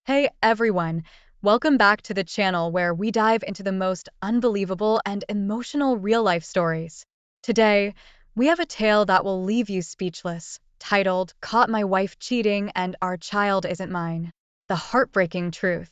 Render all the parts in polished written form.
Hey everyone, welcome back to the channel where we dive into the most unbelievable and emotional real-life stories. Today, we have a tale that will leave you speechless, titled Caught My Wife Cheating and Our Child Isn't Mine. The Heartbreaking Truth.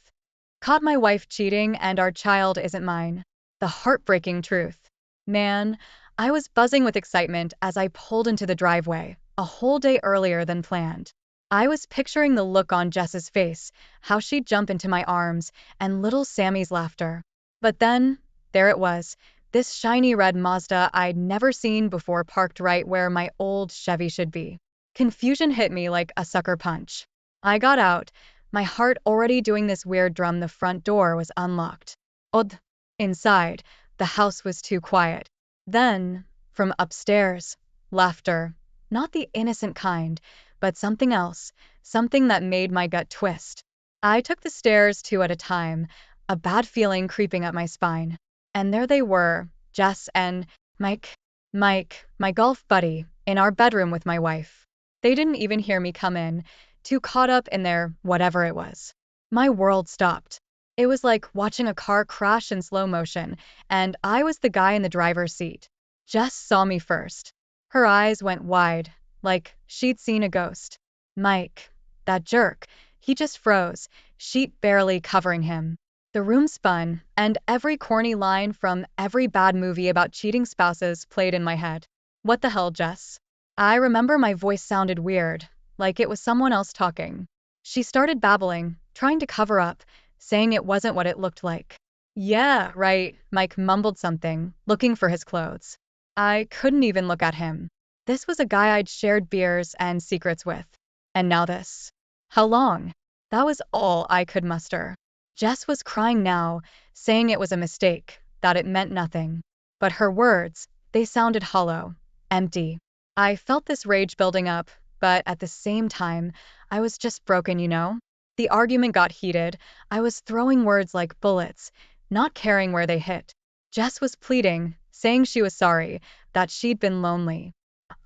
Caught my wife cheating and our child isn't mine. The heartbreaking truth. Man, I was buzzing with excitement as I pulled into the driveway, a whole day earlier than planned. I was picturing the look on Jess's face, how she'd jump into my arms, and little Sammy's laughter. But then, there it was, this shiny red Mazda I'd never seen before parked right where my old Chevy should be. Confusion hit me like a sucker punch. I got out, my heart already doing this weird drum. The front door was unlocked. Odd. Inside, the house was too quiet. Then, from upstairs, laughter. Not the innocent kind, but something else, something that made my gut twist. I took the stairs two at a time, a bad feeling creeping up my spine. And there they were, Jess and Mike. Mike, my golf buddy, in our bedroom with my wife. They didn't even hear me come in, too caught up in their whatever it was. My world stopped. It was like watching a car crash in slow motion, and I was the guy in the driver's seat. Jess saw me first. Her eyes went wide, like she'd seen a ghost. Mike, that jerk, he just froze, sheet barely covering him. The room spun, and every corny line from every bad movie about cheating spouses played in my head. What the hell, Jess? I remember my voice sounded weird, like it was someone else talking. She started babbling, trying to cover up, saying it wasn't what it looked like. Yeah, right, Mike mumbled something, looking for his clothes. I couldn't even look at him. This was a guy I'd shared beers and secrets with. And now this. How long? That was all I could muster. Jess was crying now, saying it was a mistake, that it meant nothing. But her words, they sounded hollow, empty. I felt this rage building up, but at the same time, I was just broken, you know? The argument got heated. I was throwing words like bullets, not caring where they hit. Jess was pleading, saying she was sorry, that she'd been lonely.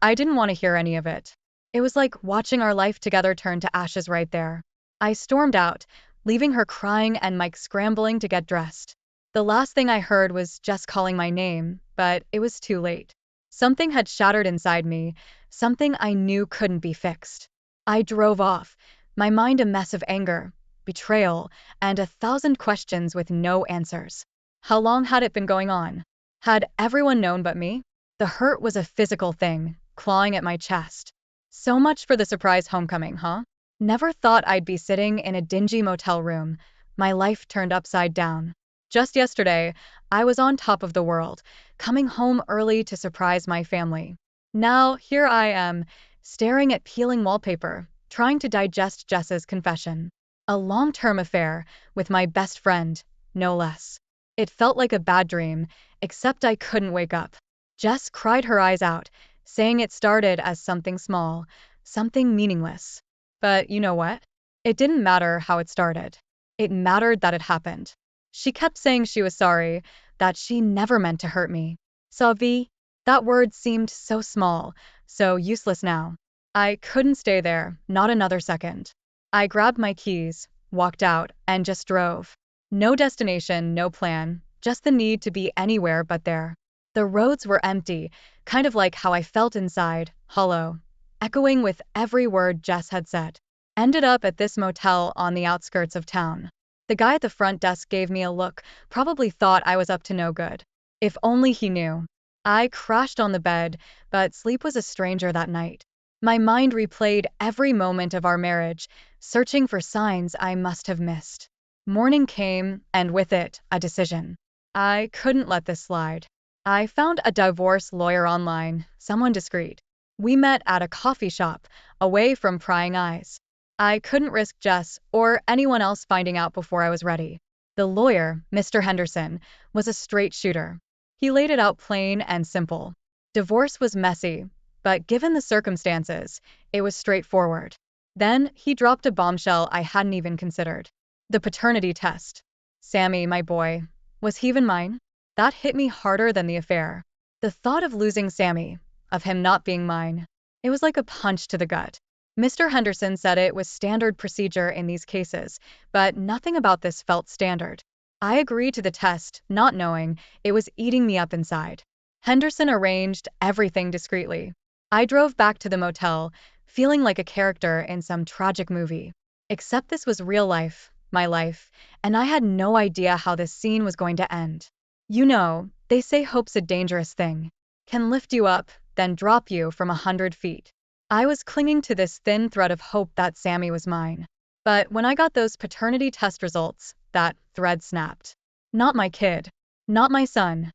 I didn't want to hear any of it. It was like watching our life together turn to ashes right there. I stormed out, leaving her crying and Mike scrambling to get dressed. The last thing I heard was Jess calling my name, but it was too late. Something had shattered inside me, something I knew couldn't be fixed. I drove off, my mind a mess of anger, betrayal, and 1,000 questions with no answers. How long had it been going on? Had everyone known but me? The hurt was a physical thing, clawing at my chest. So much for the surprise homecoming, huh? Never thought I'd be sitting in a dingy motel room, my life turned upside down. Just yesterday, I was on top of the world, coming home early to surprise my family. Now, here I am, staring at peeling wallpaper, trying to digest Jess's confession. A long-term affair, with my best friend, no less. It felt like a bad dream, except I couldn't wake up. Jess cried her eyes out, saying it started as something small, something meaningless. But you know what? It didn't matter how it started. It mattered that it happened. She kept saying she was sorry, that she never meant to hurt me. Sorry? That word seemed so small, so useless now. I couldn't stay there, not another second. I grabbed my keys, walked out, and just drove. No destination, no plan, just the need to be anywhere but there. The roads were empty, kind of like how I felt inside, hollow, echoing with every word Jess had said. Ended up at this motel on the outskirts of town. The guy at the front desk gave me a look, probably thought I was up to no good. If only he knew. I crashed on the bed, but sleep was a stranger that night. My mind replayed every moment of our marriage, searching for signs I must have missed. Morning came, and with it, a decision. I couldn't let this slide. I found a divorce lawyer online, someone discreet. We met at a coffee shop, away from prying eyes. I couldn't risk Jess or anyone else finding out before I was ready. The lawyer, Mr. Henderson, was a straight shooter. He laid it out plain and simple. Divorce was messy, but given the circumstances, it was straightforward. Then he dropped a bombshell I hadn't even considered. The paternity test. Sammy, my boy, was he even mine? That hit me harder than the affair. The thought of losing Sammy, of him not being mine, it was like a punch to the gut. Mr. Henderson said it was standard procedure in these cases, but nothing about this felt standard. I agreed to the test, not knowing it was eating me up inside. Henderson arranged everything discreetly. I drove back to the motel, feeling like a character in some tragic movie. Except this was real life, my life, and I had no idea how this scene was going to end. You know, they say hope's a dangerous thing. Can lift you up, then drop you from 100 feet. I was clinging to this thin thread of hope that Sammy was mine. But when I got those paternity test results, that thread snapped. Not my kid. Not my son.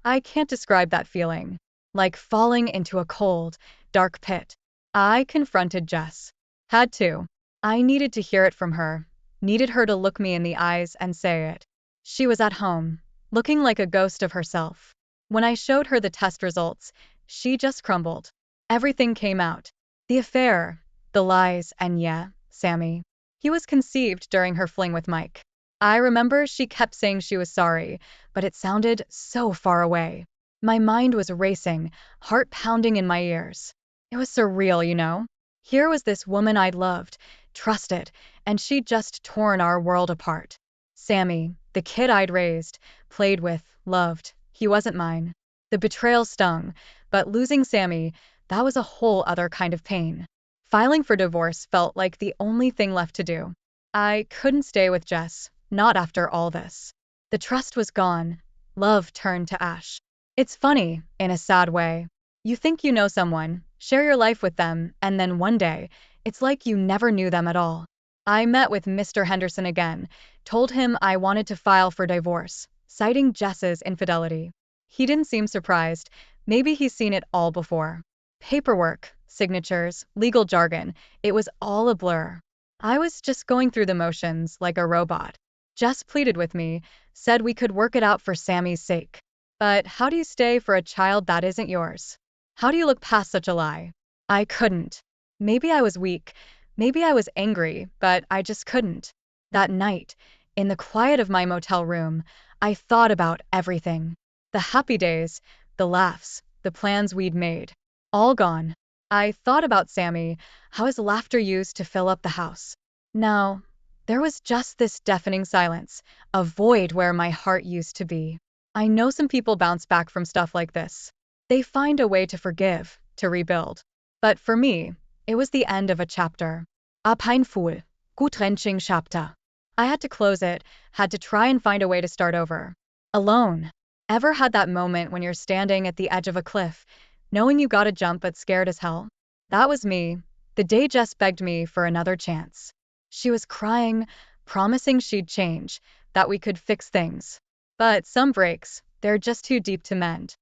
I can't describe that feeling. Like falling into a cold, dark pit. I confronted Jess. Had to. I needed to hear it from her. Needed her to look me in the eyes and say it. She was at home, looking like a ghost of herself. When I showed her the test results, she just crumbled. Everything came out. The affair, the lies, and yeah, Sammy. He was conceived during her fling with Mike. I remember she kept saying she was sorry, but it sounded so far away. My mind was racing, heart pounding in my ears. It was surreal, you know? Here was this woman I'd loved, trusted, and she'd just torn our world apart. Sammy, the kid I'd raised, played with, loved, he wasn't mine. The betrayal stung, but losing Sammy, that was a whole other kind of pain. Filing for divorce felt like the only thing left to do. I couldn't stay with Jess, not after all this. The trust was gone. Love turned to ash. It's funny, in a sad way. You think you know someone, share your life with them, and then one day, it's like you never knew them at all. I met with Mr. Henderson again, told him I wanted to file for divorce, citing Jess's infidelity. He didn't seem surprised. Maybe he's seen it all before. Paperwork, signatures, legal jargon, it was all a blur. I was just going through the motions like a robot. Jess pleaded with me, said we could work it out for Sammy's sake. But how do you stay for a child that isn't yours? How do you look past such a lie? I couldn't. Maybe I was weak, maybe I was angry, but I just couldn't. That night, in the quiet of my motel room, I thought about everything. The happy days, the laughs, the plans we'd made. All gone. I thought about Sammy, how his laughter used to fill up the house. Now, there was just this deafening silence, a void where my heart used to be. I know some people bounce back from stuff like this. They find a way to forgive, to rebuild. But for me, it was the end of a chapter. A painful, gut-wrenching chapter. I had to close it, had to try and find a way to start over. Alone. Ever had that moment when you're standing at the edge of a cliff, knowing you gotta jump but scared as hell? That was me, the day Jess begged me for another chance. She was crying, promising she'd change, that we could fix things. But some breaks, they're just too deep to mend.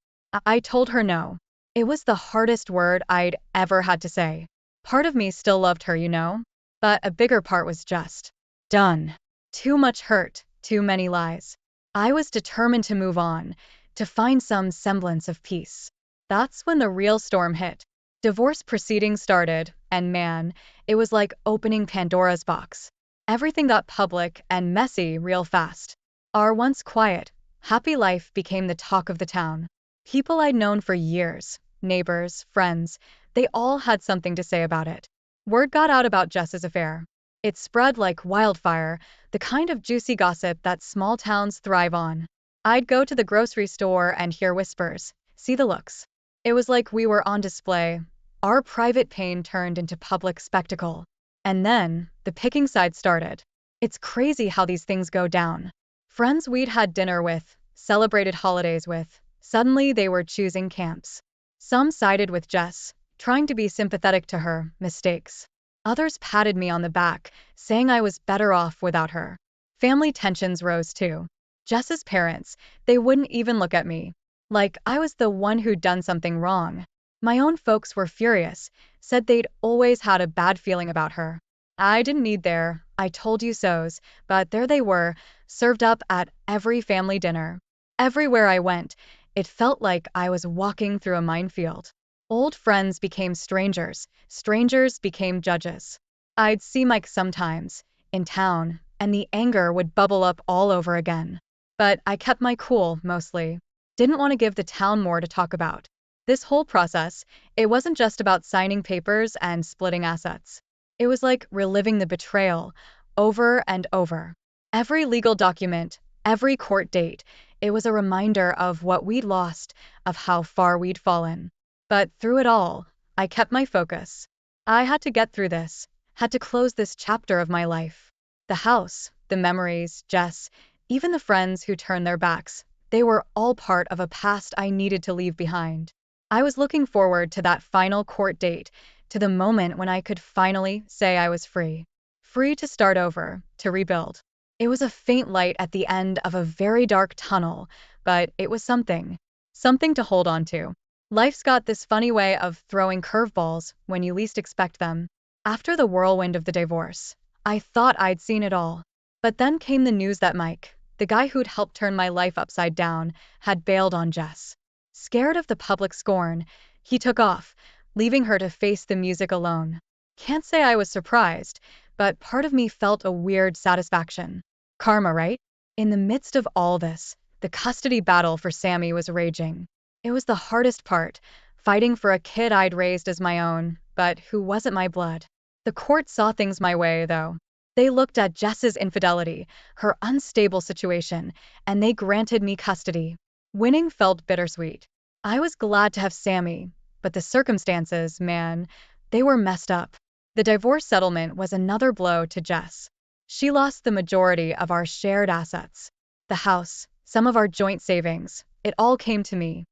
I told her no. It was the hardest word I'd ever had to say. Part of me still loved her, you know? But a bigger part was just done. Too much hurt, too many lies. I was determined to move on, to find some semblance of peace. That's when the real storm hit. Divorce proceedings started, and man, it was like opening Pandora's box. Everything got public and messy real fast. Our once quiet, happy life became the talk of the town. People I'd known for years, neighbors, friends, they all had something to say about it. Word got out about Jess's affair. It spread like wildfire, the kind of juicy gossip that small towns thrive on. I'd go to the grocery store and hear whispers, see the looks. It was like we were on display. Our private pain turned into public spectacle. And then, the picking side started. It's crazy how these things go down. Friends we'd had dinner with, celebrated holidays with, suddenly they were choosing camps. Some sided with Jess, trying to be sympathetic to her mistakes. Others patted me on the back, saying I was better off without her. Family tensions rose too. Jess's parents, they wouldn't even look at me. Like I was the one who'd done something wrong. My own folks were furious, said they'd always had a bad feeling about her. I didn't need their "I told you so's," but there they were, served up at every family dinner. Everywhere I went, it felt like I was walking through a minefield. Old friends became strangers, strangers became judges. I'd see Mike sometimes, in town, and the anger would bubble up all over again. But I kept my cool, mostly. Didn't want to give the town more to talk about. This whole process, it wasn't just about signing papers and splitting assets. It was like reliving the betrayal over and over. Every legal document, every court date, it was a reminder of what we'd lost, of how far we'd fallen. But through it all, I kept my focus. I had to get through this, had to close this chapter of my life. The house, the memories, Jess, even the friends who turned their backs, they were all part of a past I needed to leave behind. I was looking forward to that final court date, to the moment when I could finally say I was free. Free to start over, to rebuild. It was a faint light at the end of a very dark tunnel, but it was something. Something to hold on to. Life's got this funny way of throwing curveballs when you least expect them. After the whirlwind of the divorce, I thought I'd seen it all. But then came the news that Mike, the guy who'd helped turn my life upside down, had bailed on Jess. Scared of the public scorn, he took off, leaving her to face the music alone. Can't say I was surprised, but part of me felt a weird satisfaction. Karma, right? In the midst of all this, the custody battle for Sammy was raging. It was the hardest part, fighting for a kid I'd raised as my own, but who wasn't my blood. The court saw things my way, though. They looked at Jess's infidelity, her unstable situation, and they granted me custody. Winning felt bittersweet. I was glad to have Sammy, but the circumstances, man, they were messed up. The divorce settlement was another blow to Jess. She lost the majority of our shared assets. The house, some of our joint savings, it all came to me.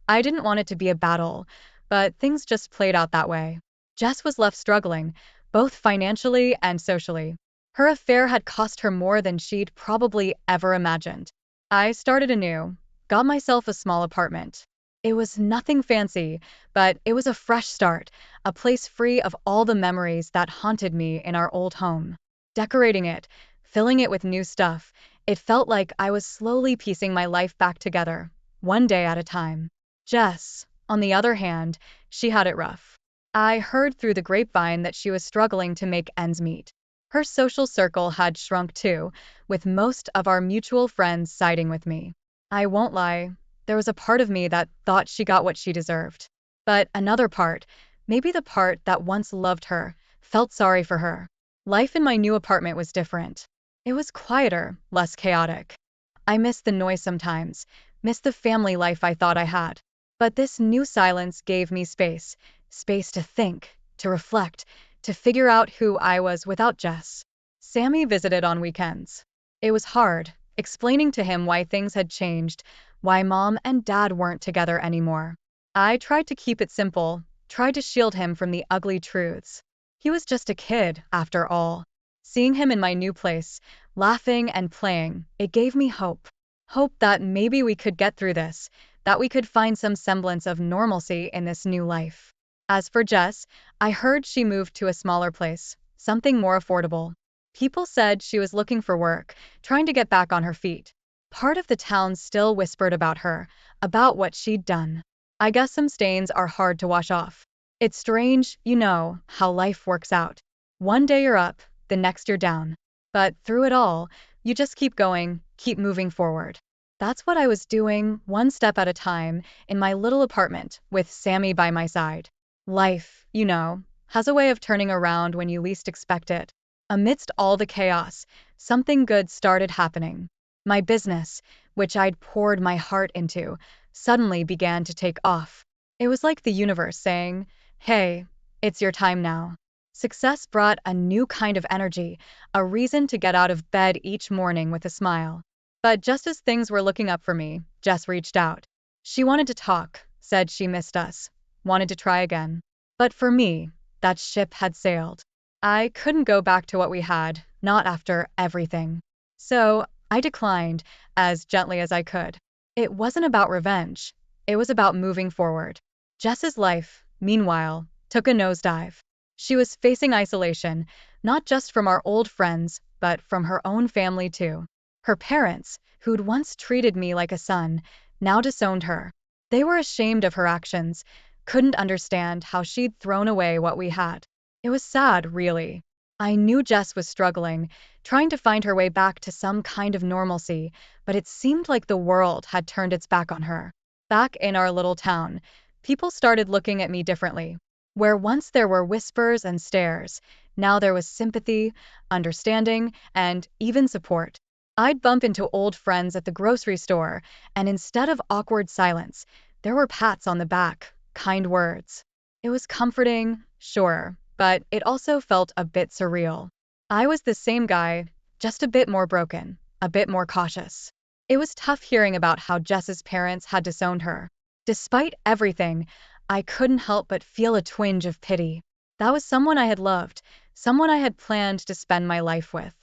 I didn't want it to be a battle, but things just played out that way. Jess was left struggling, both financially and socially. Her affair had cost her more than she'd probably ever imagined. I started anew, got myself a small apartment. It was nothing fancy, but it was a fresh start, a place free of all the memories that haunted me in our old home. Decorating it, filling it with new stuff, it felt like I was slowly piecing my life back together, one day at a time. Jess, on the other hand, she had it rough. I heard through the grapevine that she was struggling to make ends meet. Her social circle had shrunk too, with most of our mutual friends siding with me. I won't lie, there was a part of me that thought she got what she deserved. But another part, maybe the part that once loved her, felt sorry for her. Life in my new apartment was different. It was quieter, less chaotic. I missed the noise sometimes, missed the family life I thought I had. But this new silence gave me space, space to think, to reflect, to figure out who I was without Jess. Sammy visited on weekends. It was hard, explaining to him why things had changed, why mom and dad weren't together anymore. I tried to keep it simple, tried to shield him from the ugly truths. He was just a kid, after all. Seeing him in my new place, laughing and playing, it gave me hope. Hope that maybe we could get through this, that we could find some semblance of normalcy in this new life. As for Jess, I heard she moved to a smaller place, something more affordable. People said she was looking for work, trying to get back on her feet. Part of the town still whispered about her, about what she'd done. I guess some stains are hard to wash off. It's strange, you know, how life works out. One day you're up, the next you're down. But through it all, you just keep going, keep moving forward. That's what I was doing, one step at a time, in my little apartment, with Sammy by my side. Life, you know, has a way of turning around when you least expect it. Amidst all the chaos, something good started happening. My business, which I'd poured my heart into, suddenly began to take off. It was like the universe saying, "Hey, it's your time now." Success brought a new kind of energy, a reason to get out of bed each morning with a smile. But just as things were looking up for me, Jess reached out. She wanted to talk, said she missed us, wanted to try again. But for me, that ship had sailed. I couldn't go back to what we had, not after everything. So I declined, as gently as I could. It wasn't about revenge. It was about moving forward. Jess's life, meanwhile, took a nosedive. She was facing isolation, not just from our old friends, but from her own family too. Her parents, who'd once treated me like a son, now disowned her. They were ashamed of her actions, couldn't understand how she'd thrown away what we had. It was sad, really. I knew Jess was struggling, trying to find her way back to some kind of normalcy, but it seemed like the world had turned its back on her. Back in our little town, people started looking at me differently. Where once there were whispers and stares, now there was sympathy, understanding, and even support. I'd bump into old friends at the grocery store, and instead of awkward silence, there were pats on the back, kind words. It was comforting, sure, but it also felt a bit surreal. I was the same guy, just a bit more broken, a bit more cautious. It was tough hearing about how Jess's parents had disowned her. Despite everything, I couldn't help but feel a twinge of pity. That was someone I had loved, someone I had planned to spend my life with.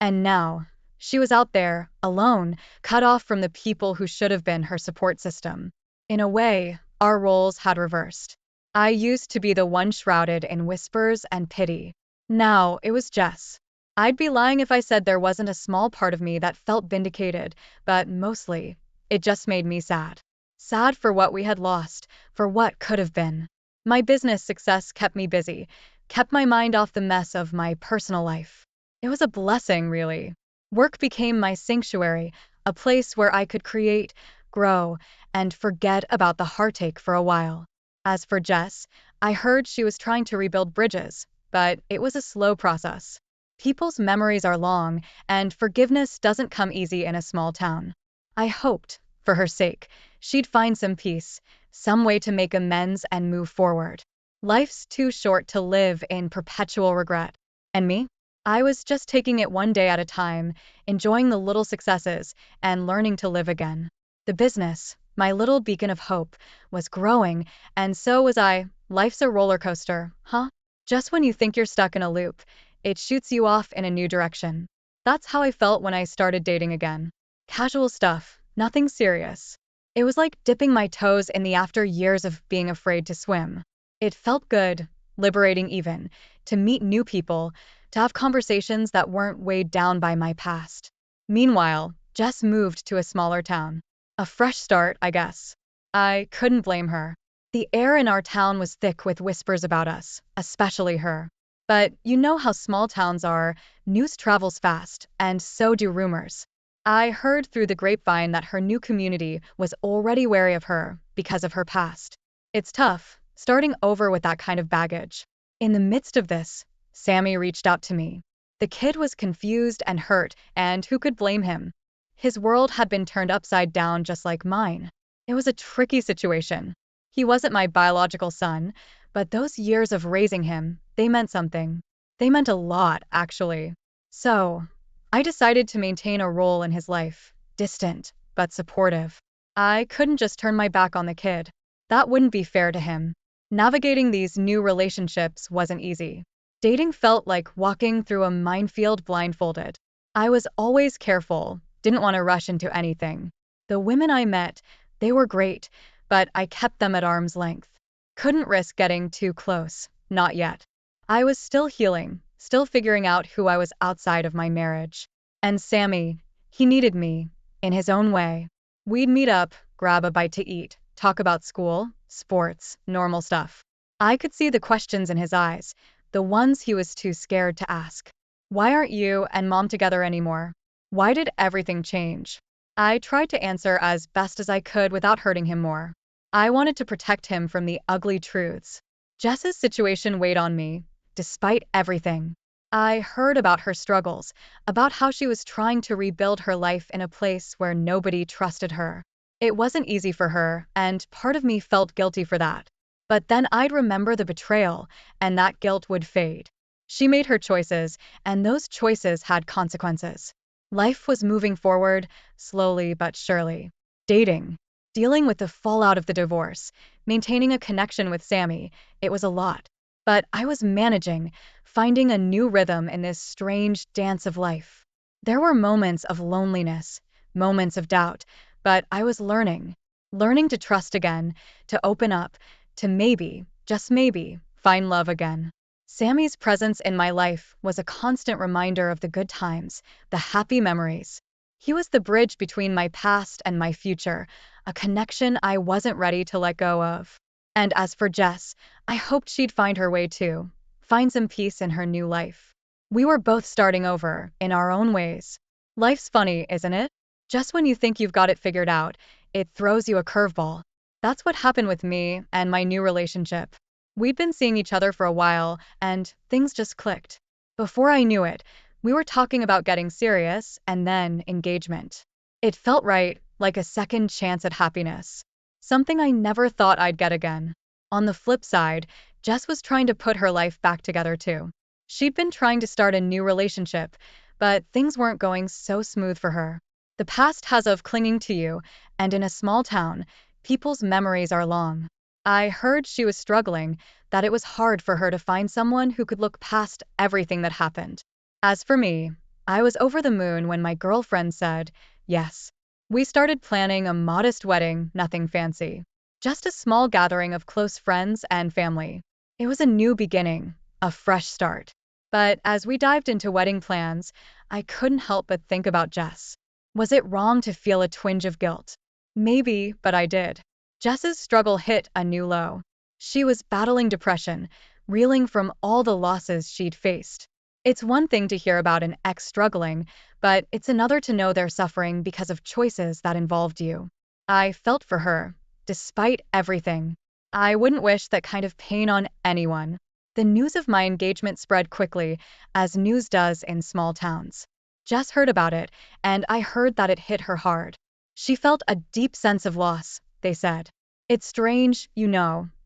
And now, she was out there, alone, cut off from the people who should have been her support system. In a way, our roles had reversed. I used to be the one shrouded in whispers and pity. Now it was Jess. I'd be lying if I said there wasn't a small part of me that felt vindicated, but mostly, it just made me sad. Sad for what we had lost, for what could have been. My business success kept me busy, kept my mind off the mess of my personal life. It was a blessing, really. Work became my sanctuary, a place where I could create, grow, and forget about the heartache for a while. As for Jess, I heard she was trying to rebuild bridges, but it was a slow process. People's memories are long, and forgiveness doesn't come easy in a small town. I hoped, for her sake, she'd find some peace, some way to make amends and move forward. Life's too short to live in perpetual regret. And me? I was just taking it one day at a time, enjoying the little successes, and learning to live again. The business, my little beacon of hope, was growing, and so was I. Life's a roller coaster, huh? Just when you think you're stuck in a loop, it shoots you off in a new direction. That's how I felt when I started dating again. Casual stuff, nothing serious. It was like dipping my toes in the after years of being afraid to swim. It felt good, liberating even, to meet new people, to have conversations that weren't weighed down by my past. Meanwhile, Jess moved to a smaller town. A fresh start, I guess. I couldn't blame her. The air in our town was thick with whispers about us, especially her. But you know how small towns are, news travels fast, and so do rumors. I heard through the grapevine that her new community was already wary of her because of her past. It's tough, starting over with that kind of baggage. In the midst of this, Sammy reached out to me. The kid was confused and hurt, and who could blame him? His world had been turned upside down just like mine. It was a tricky situation. He wasn't my biological son, but those years of raising him, they meant something. They meant a lot, actually. So, I decided to maintain a role in his life, distant, but supportive. I couldn't just turn my back on the kid. That wouldn't be fair to him. Navigating these new relationships wasn't easy. Dating felt like walking through a minefield blindfolded. I was always careful, didn't want to rush into anything. The women I met, they were great, but I kept them at arm's length. Couldn't risk getting too close, not yet. I was still healing, still figuring out who I was outside of my marriage. And Sammy, he needed me, in his own way. We'd meet up, grab a bite to eat, talk about school, sports, normal stuff. I could see the questions in his eyes, the ones he was too scared to ask. Why aren't you and mom together anymore? Why did everything change? I tried to answer as best as I could without hurting him more. I wanted to protect him from the ugly truths. Jess's situation weighed on me, despite everything. I heard about her struggles, about how she was trying to rebuild her life in a place where nobody trusted her. It wasn't easy for her, and part of me felt guilty for that. But then I'd remember the betrayal, and that guilt would fade. She made her choices, and those choices had consequences. Life was moving forward, slowly but surely. Dating, dealing with the fallout of the divorce, maintaining a connection with Sammy, it was a lot. But I was managing, finding a new rhythm in this strange dance of life. There were moments of loneliness, moments of doubt, but I was learning to trust again, to open up, to maybe, just maybe, find love again. Sammy's presence in my life was a constant reminder of the good times, the happy memories. He was the bridge between my past and my future, a connection I wasn't ready to let go of. And as for Jess, I hoped she'd find her way too, find some peace in her new life. We were both starting over, in our own ways. Life's funny, isn't it? Just when you think you've got it figured out, it throws you a curveball. That's what happened with me and my new relationship. We'd been seeing each other for a while, and things just clicked. Before I knew it, we were talking about getting serious and then engagement. It felt right, like a second chance at happiness. Something I never thought I'd get again. On the flip side, Jess was trying to put her life back together too. She'd been trying to start a new relationship, but things weren't going so smooth for her. The past has of clinging to you, and in a small town, people's memories are long. I heard she was struggling, that it was hard for her to find someone who could look past everything that happened. As for me, I was over the moon when my girlfriend said, yes. We started planning a modest wedding, nothing fancy. Just a small gathering of close friends and family. It was a new beginning, a fresh start. But as we dived into wedding plans, I couldn't help but think about Jess. Was it wrong to feel a twinge of guilt? Maybe, but I did. Jess's struggle hit a new low. She was battling depression, reeling from all the losses she'd faced. It's one thing to hear about an ex struggling, but it's another to know they're suffering because of choices that involved you. I felt for her, despite everything. I wouldn't wish that kind of pain on anyone. The news of my engagement spread quickly, as news does in small towns. Jess heard about it, and I heard that it hit her hard. She felt a deep sense of loss, they said. It's strange,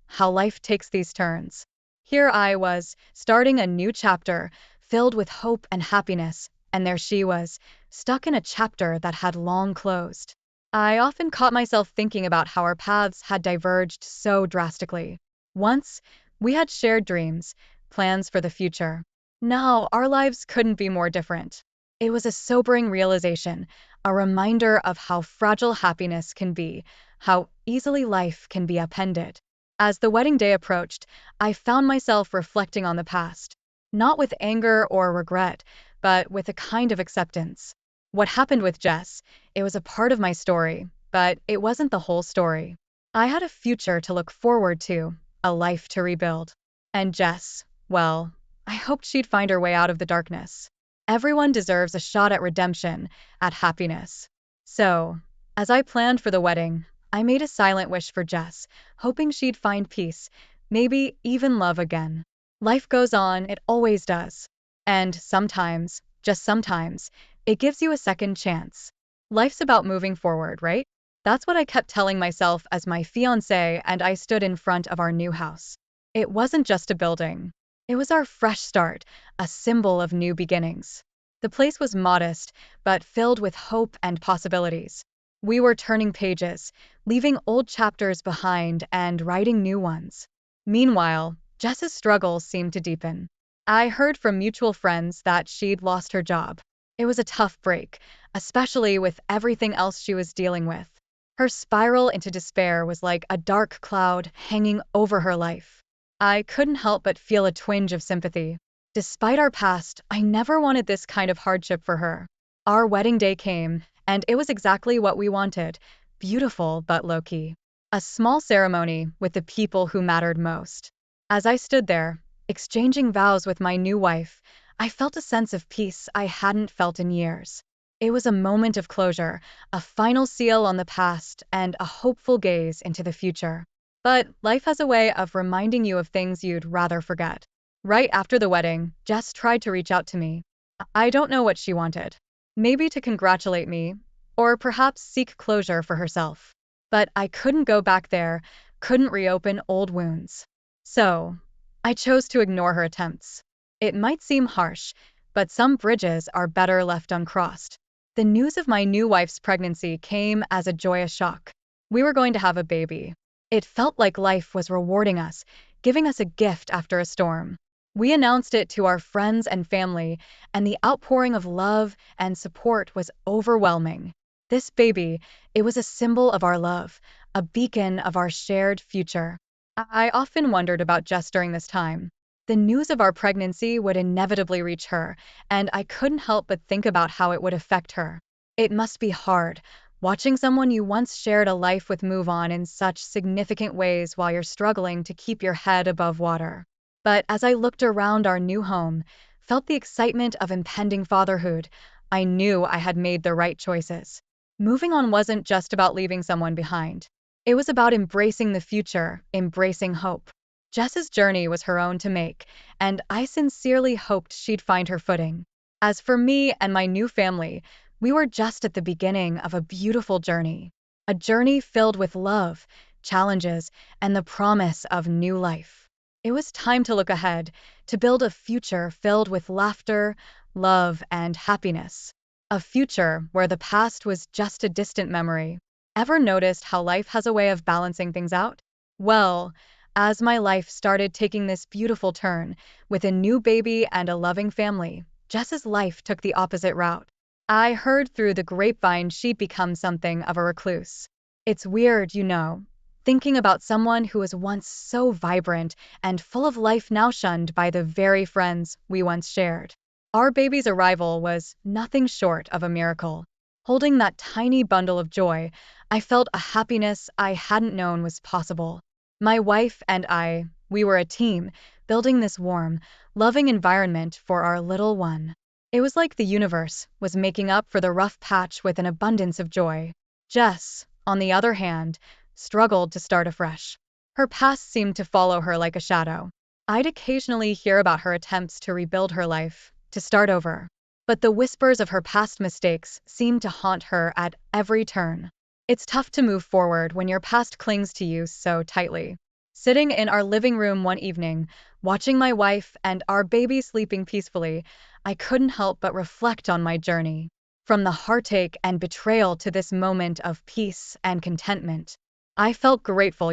how life takes these turns. Here I was, starting a new chapter, filled with hope and happiness, and there she was, stuck in a chapter that had long closed. I often caught myself thinking about how our paths had diverged so drastically. Once, we had shared dreams, plans for the future. Now, our lives couldn't be more different. It was a sobering realization, a reminder of how fragile happiness can be, how easily life can be upended. As the wedding day approached, I found myself reflecting on the past, not with anger or regret, but with a kind of acceptance. What happened with Jess, it was a part of my story, but it wasn't the whole story. I had a future to look forward to, a life to rebuild. And Jess, well, I hoped she'd find her way out of the darkness. Everyone deserves a shot at redemption, at happiness. So, as I planned for the wedding, I made a silent wish for Jess, hoping she'd find peace, maybe even love again. Life goes on, it always does. And sometimes, just sometimes, it gives you a second chance. Life's about moving forward, right? That's what I kept telling myself as my fiancé and I stood in front of our new house. It wasn't just a building. It was our fresh start, a symbol of new beginnings. The place was modest, but filled with hope and possibilities. We were turning pages, leaving old chapters behind and writing new ones. Meanwhile, Jess's struggles seemed to deepen. I heard from mutual friends that she'd lost her job. It was a tough break, especially with everything else she was dealing with. Her spiral into despair was like a dark cloud hanging over her life. I couldn't help but feel a twinge of sympathy. Despite our past, I never wanted this kind of hardship for her. Our wedding day came, and it was exactly what we wanted, beautiful but low-key. A small ceremony with the people who mattered most. As I stood there, exchanging vows with my new wife, I felt a sense of peace I hadn't felt in years. It was a moment of closure, a final seal on the past, and a hopeful gaze into the future. But life has a way of reminding you of things you'd rather forget. Right after the wedding, Jess tried to reach out to me. I don't know what she wanted. Maybe to congratulate me, or perhaps seek closure for herself. But I couldn't go back there, couldn't reopen old wounds. So, I chose to ignore her attempts. It might seem harsh, but some bridges are better left uncrossed. The news of my new wife's pregnancy came as a joyous shock. We were going to have a baby. It felt like life was rewarding us, giving us a gift after a storm. We announced it to our friends and family, and the outpouring of love and support was overwhelming. This baby, it was a symbol of our love, a beacon of our shared future. I often wondered about Jess during this time. The news of our pregnancy would inevitably reach her, and I couldn't help but think about how it would affect her. It must be hard, watching someone you once shared a life with move on in such significant ways while you're struggling to keep your head above water. But as I looked around our new home, felt the excitement of impending fatherhood, I knew I had made the right choices. Moving on wasn't just about leaving someone behind. It was about embracing the future, embracing hope. Jess's journey was her own to make, and I sincerely hoped she'd find her footing. As for me and my new family, we were just at the beginning of a beautiful journey. A journey filled with love, challenges, and the promise of new life. It was time to look ahead, to build a future filled with laughter, love, and happiness. A future where the past was just a distant memory. Ever noticed how life has a way of balancing things out? Well, as my life started taking this beautiful turn, with a new baby and a loving family, Jess's life took the opposite route. I heard through the grapevine she'd become something of a recluse. It's weird, thinking about someone who was once so vibrant and full of life now shunned by the very friends we once shared. Our baby's arrival was nothing short of a miracle. Holding that tiny bundle of joy, I felt a happiness I hadn't known was possible. My wife and I, we were a team, building this warm, loving environment for our little one. It was like the universe was making up for the rough patch with an abundance of joy. Jess, on the other hand, struggled to start afresh. Her past seemed to follow her like a shadow. I'd occasionally hear about her attempts to rebuild her life, to start over. But the whispers of her past mistakes seemed to haunt her at every turn. It's tough to move forward when your past clings to you so tightly. Sitting in our living room one evening, watching my wife and our baby sleeping peacefully, I couldn't help but reflect on my journey. From the heartache and betrayal to this moment of peace and contentment. I felt grateful,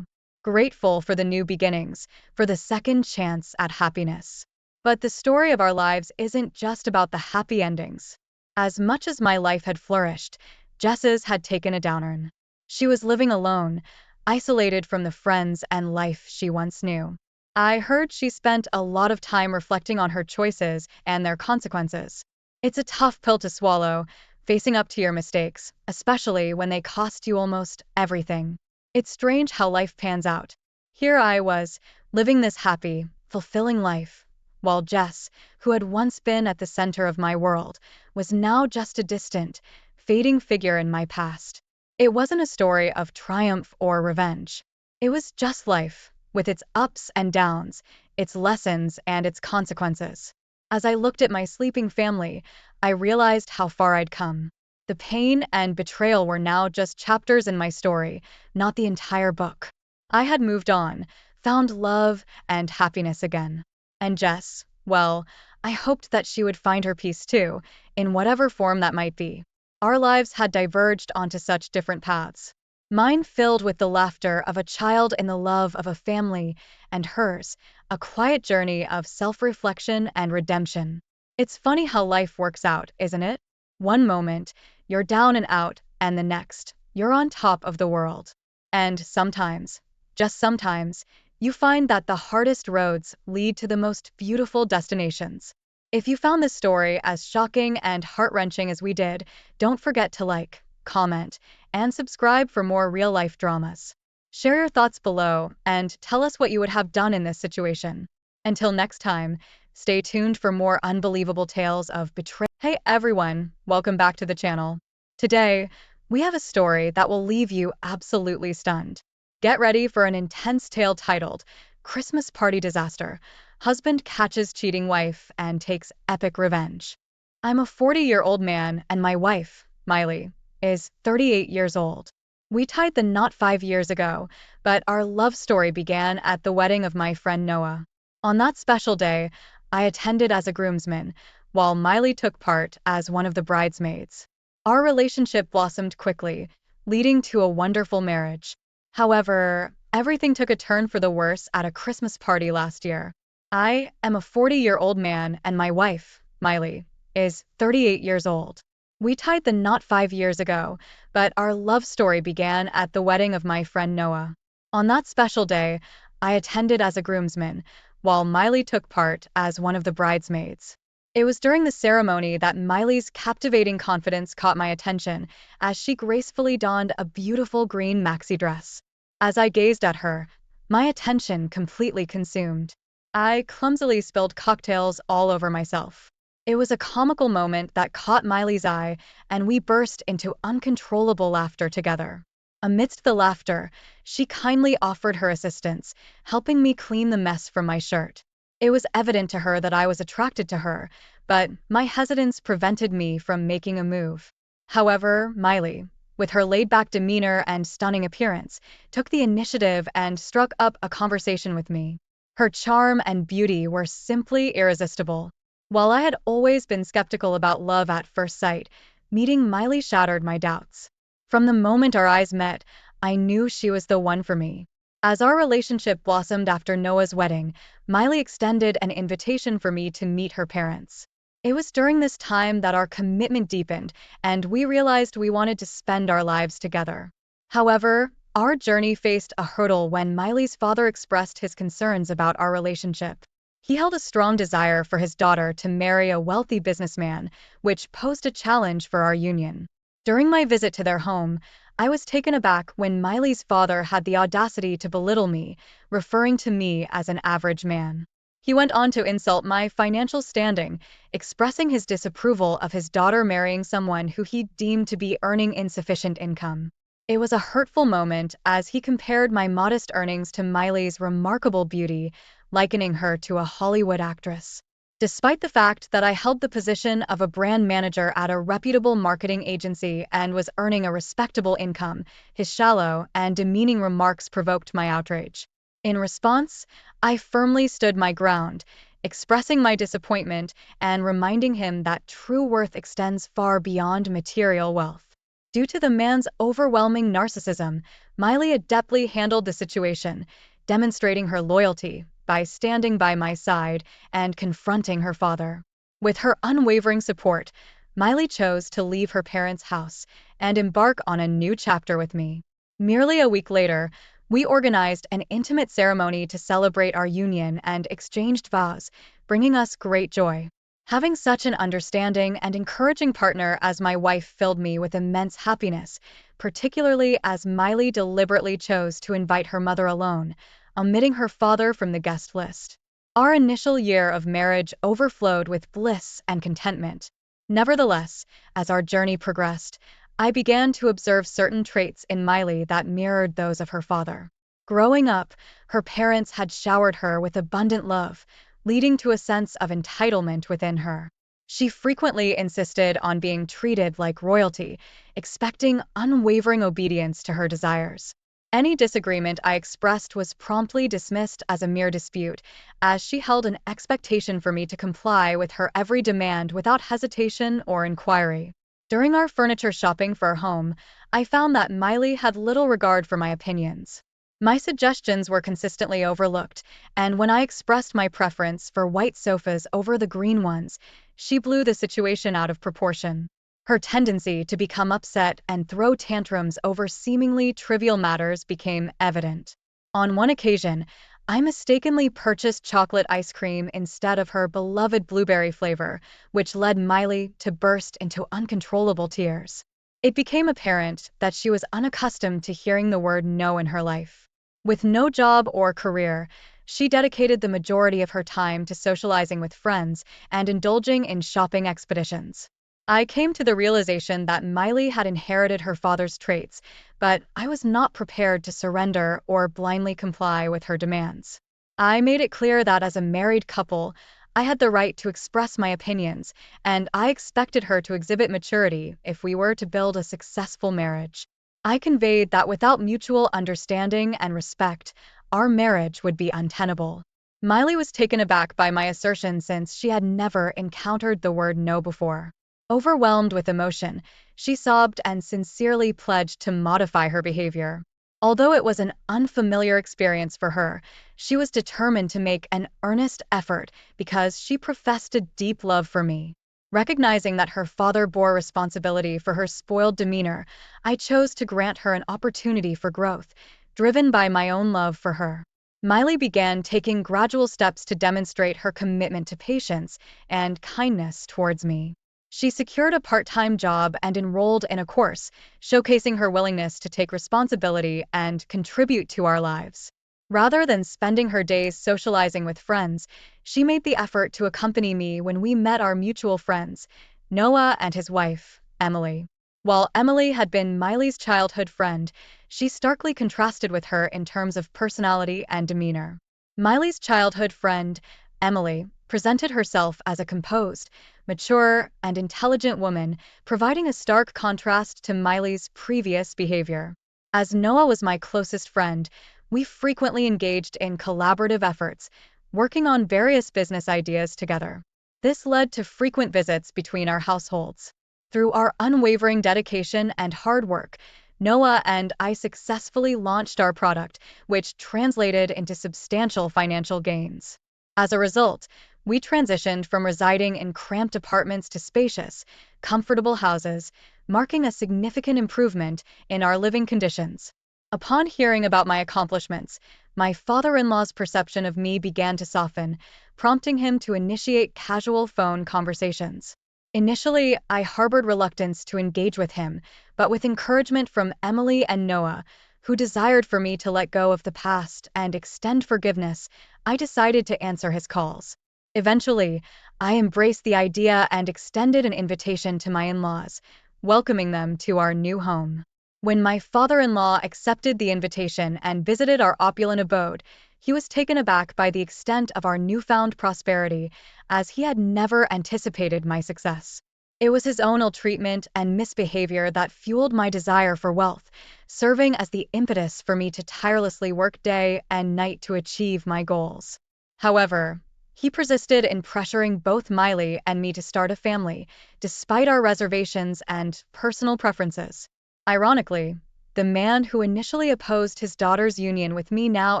Grateful for the new beginnings, for the second chance at happiness. But the story of our lives isn't just about the happy endings. As much as my life had flourished, Jess's had taken a downturn. She was living alone, isolated from the friends and life she once knew. I heard she spent a lot of time reflecting on her choices and their consequences. It's a tough pill to swallow, facing up to your mistakes, especially when they cost you almost everything. It's strange how life pans out. Here I was, living this happy, fulfilling life, while Jess, who had once been at the center of my world, was now just a distant, fading figure in my past. It wasn't a story of triumph or revenge. It was just life, with its ups and downs, its lessons and its consequences. As I looked at my sleeping family, I realized how far I'd come. The pain and betrayal were now just chapters in my story, not the entire book. I had moved on, found love and happiness again. And Jess, well, I hoped that she would find her peace too, in whatever form that might be. Our lives had diverged onto such different paths. Mine filled with the laughter of a child in the love of a family, and hers, a quiet journey of self-reflection and redemption. It's funny how life works out, isn't it? One moment, you're down and out, and the next, you're on top of the world. And sometimes, just sometimes, you find that the hardest roads lead to the most beautiful destinations. If you found this story as shocking and heart-wrenching as we did, don't forget to like, comment, and subscribe for more real-life dramas. Share your thoughts below and tell us what you would have done in this situation. Until next time, stay tuned for more unbelievable tales of betrayal. Hey everyone, welcome back to the channel. Today, we have a story that will leave you absolutely stunned. Get ready for an intense tale titled Christmas Party Disaster. Husband catches cheating wife and takes epic revenge. I'm a 40-year-old man and my wife, Miley, is 38 years old. We tied the knot 5 years ago, but our love story began at the wedding of my friend Noah. On that special day, I attended as a groomsman, while Miley took part as one of the bridesmaids. Our relationship blossomed quickly, leading to a wonderful marriage. However, everything took a turn for the worse at a Christmas party last year. I am a 40-year-old man and my wife, Miley, is 38 years old. We tied the knot 5 years ago, but our love story began at the wedding of my friend Noah. On that special day, I attended as a groomsman, while Miley took part as one of the bridesmaids. It was during the ceremony that Miley's captivating confidence caught my attention as she gracefully donned a beautiful green maxi dress. As I gazed at her, my attention completely consumed. I clumsily spilled cocktails all over myself. It was a comical moment that caught Miley's eye, and we burst into uncontrollable laughter together. Amidst the laughter, she kindly offered her assistance, helping me clean the mess from my shirt. It was evident to her that I was attracted to her, but my hesitance prevented me from making a move. However, Miley, with her laid-back demeanor and stunning appearance, took the initiative and struck up a conversation with me. Her charm and beauty were simply irresistible. While I had always been skeptical about love at first sight, meeting Miley shattered my doubts. From the moment our eyes met, I knew she was the one for me. As our relationship blossomed after Noah's wedding, Miley extended an invitation for me to meet her parents. It was during this time that our commitment deepened, and we realized we wanted to spend our lives together. However, our journey faced a hurdle when Miley's father expressed his concerns about our relationship. He held a strong desire for his daughter to marry a wealthy businessman, which posed a challenge for our union. During my visit to their home, I was taken aback when Miley's father had the audacity to belittle me, referring to me as an average man. He went on to insult my financial standing, expressing his disapproval of his daughter marrying someone who he deemed to be earning insufficient income. It was a hurtful moment as he compared my modest earnings to Miley's remarkable beauty, likening her to a Hollywood actress. Despite the fact that I held the position of a brand manager at a reputable marketing agency and was earning a respectable income, his shallow and demeaning remarks provoked my outrage. In response, I firmly stood my ground, expressing my disappointment and reminding him that true worth extends far beyond material wealth. Due to the man's overwhelming narcissism, Miley adeptly handled the situation, demonstrating her loyalty by standing by my side and confronting her father. With her unwavering support, Miley chose to leave her parents' house and embark on a new chapter with me. Merely a week later, we organized an intimate ceremony to celebrate our union and exchanged vows, bringing us great joy. Having such an understanding and encouraging partner as my wife filled me with immense happiness, particularly as Miley deliberately chose to invite her mother alone, omitting her father from the guest list. Our initial year of marriage overflowed with bliss and contentment. Nevertheless, as our journey progressed, I began to observe certain traits in Miley that mirrored those of her father. Growing up, her parents had showered her with abundant love, leading to a sense of entitlement within her. She frequently insisted on being treated like royalty, expecting unwavering obedience to her desires. Any disagreement I expressed was promptly dismissed as a mere dispute, as she held an expectation for me to comply with her every demand without hesitation or inquiry. During our furniture shopping for our home, I found that Miley had little regard for my opinions. My suggestions were consistently overlooked, and when I expressed my preference for white sofas over the green ones, she blew the situation out of proportion. Her tendency to become upset and throw tantrums over seemingly trivial matters became evident. On one occasion, I mistakenly purchased chocolate ice cream instead of her beloved blueberry flavor, which led Miley to burst into uncontrollable tears. It became apparent that she was unaccustomed to hearing the word no in her life. With no job or career, she dedicated the majority of her time to socializing with friends and indulging in shopping expeditions. I came to the realization that Miley had inherited her father's traits, but I was not prepared to surrender or blindly comply with her demands. I made it clear that as a married couple, I had the right to express my opinions, and I expected her to exhibit maturity if we were to build a successful marriage. I conveyed that without mutual understanding and respect, our marriage would be untenable. Miley was taken aback by my assertion since she had never encountered the word no before. Overwhelmed with emotion, she sobbed and sincerely pledged to modify her behavior. Although it was an unfamiliar experience for her, she was determined to make an earnest effort because she professed a deep love for me. Recognizing that her father bore responsibility for her spoiled demeanor, I chose to grant her an opportunity for growth, driven by my own love for her. Miley began taking gradual steps to demonstrate her commitment to patience and kindness towards me. She secured a part-time job and enrolled in a course, showcasing her willingness to take responsibility and contribute to our lives. Rather than spending her days socializing with friends, she made the effort to accompany me when we met our mutual friends, Noah and his wife, Emily. While Emily had been Miley's childhood friend, she starkly contrasted with her in terms of personality and demeanor. Miley's childhood friend, Emily, presented herself as a composed, mature, and intelligent woman, providing a stark contrast to Miley's previous behavior. As Noah was my closest friend, we frequently engaged in collaborative efforts, working on various business ideas together. This led to frequent visits between our households. Through our unwavering dedication and hard work, Noah and I successfully launched our product, which translated into substantial financial gains. As a result, we transitioned from residing in cramped apartments to spacious, comfortable houses, marking a significant improvement in our living conditions. Upon hearing about my accomplishments, my father-in-law's perception of me began to soften, prompting him to initiate casual phone conversations. Initially, I harbored reluctance to engage with him, but with encouragement from Emily and Noah, who desired for me to let go of the past and extend forgiveness, I decided to answer his calls. Eventually, I embraced the idea and extended an invitation to my in-laws, welcoming them to our new home. When my father-in-law accepted the invitation and visited our opulent abode, he was taken aback by the extent of our newfound prosperity, as he had never anticipated my success. It was his own ill-treatment and misbehavior that fueled my desire for wealth, serving as the impetus for me to tirelessly work day and night to achieve my goals. However, he persisted in pressuring both Miley and me to start a family, despite our reservations and personal preferences. Ironically, the man who initially opposed his daughter's union with me now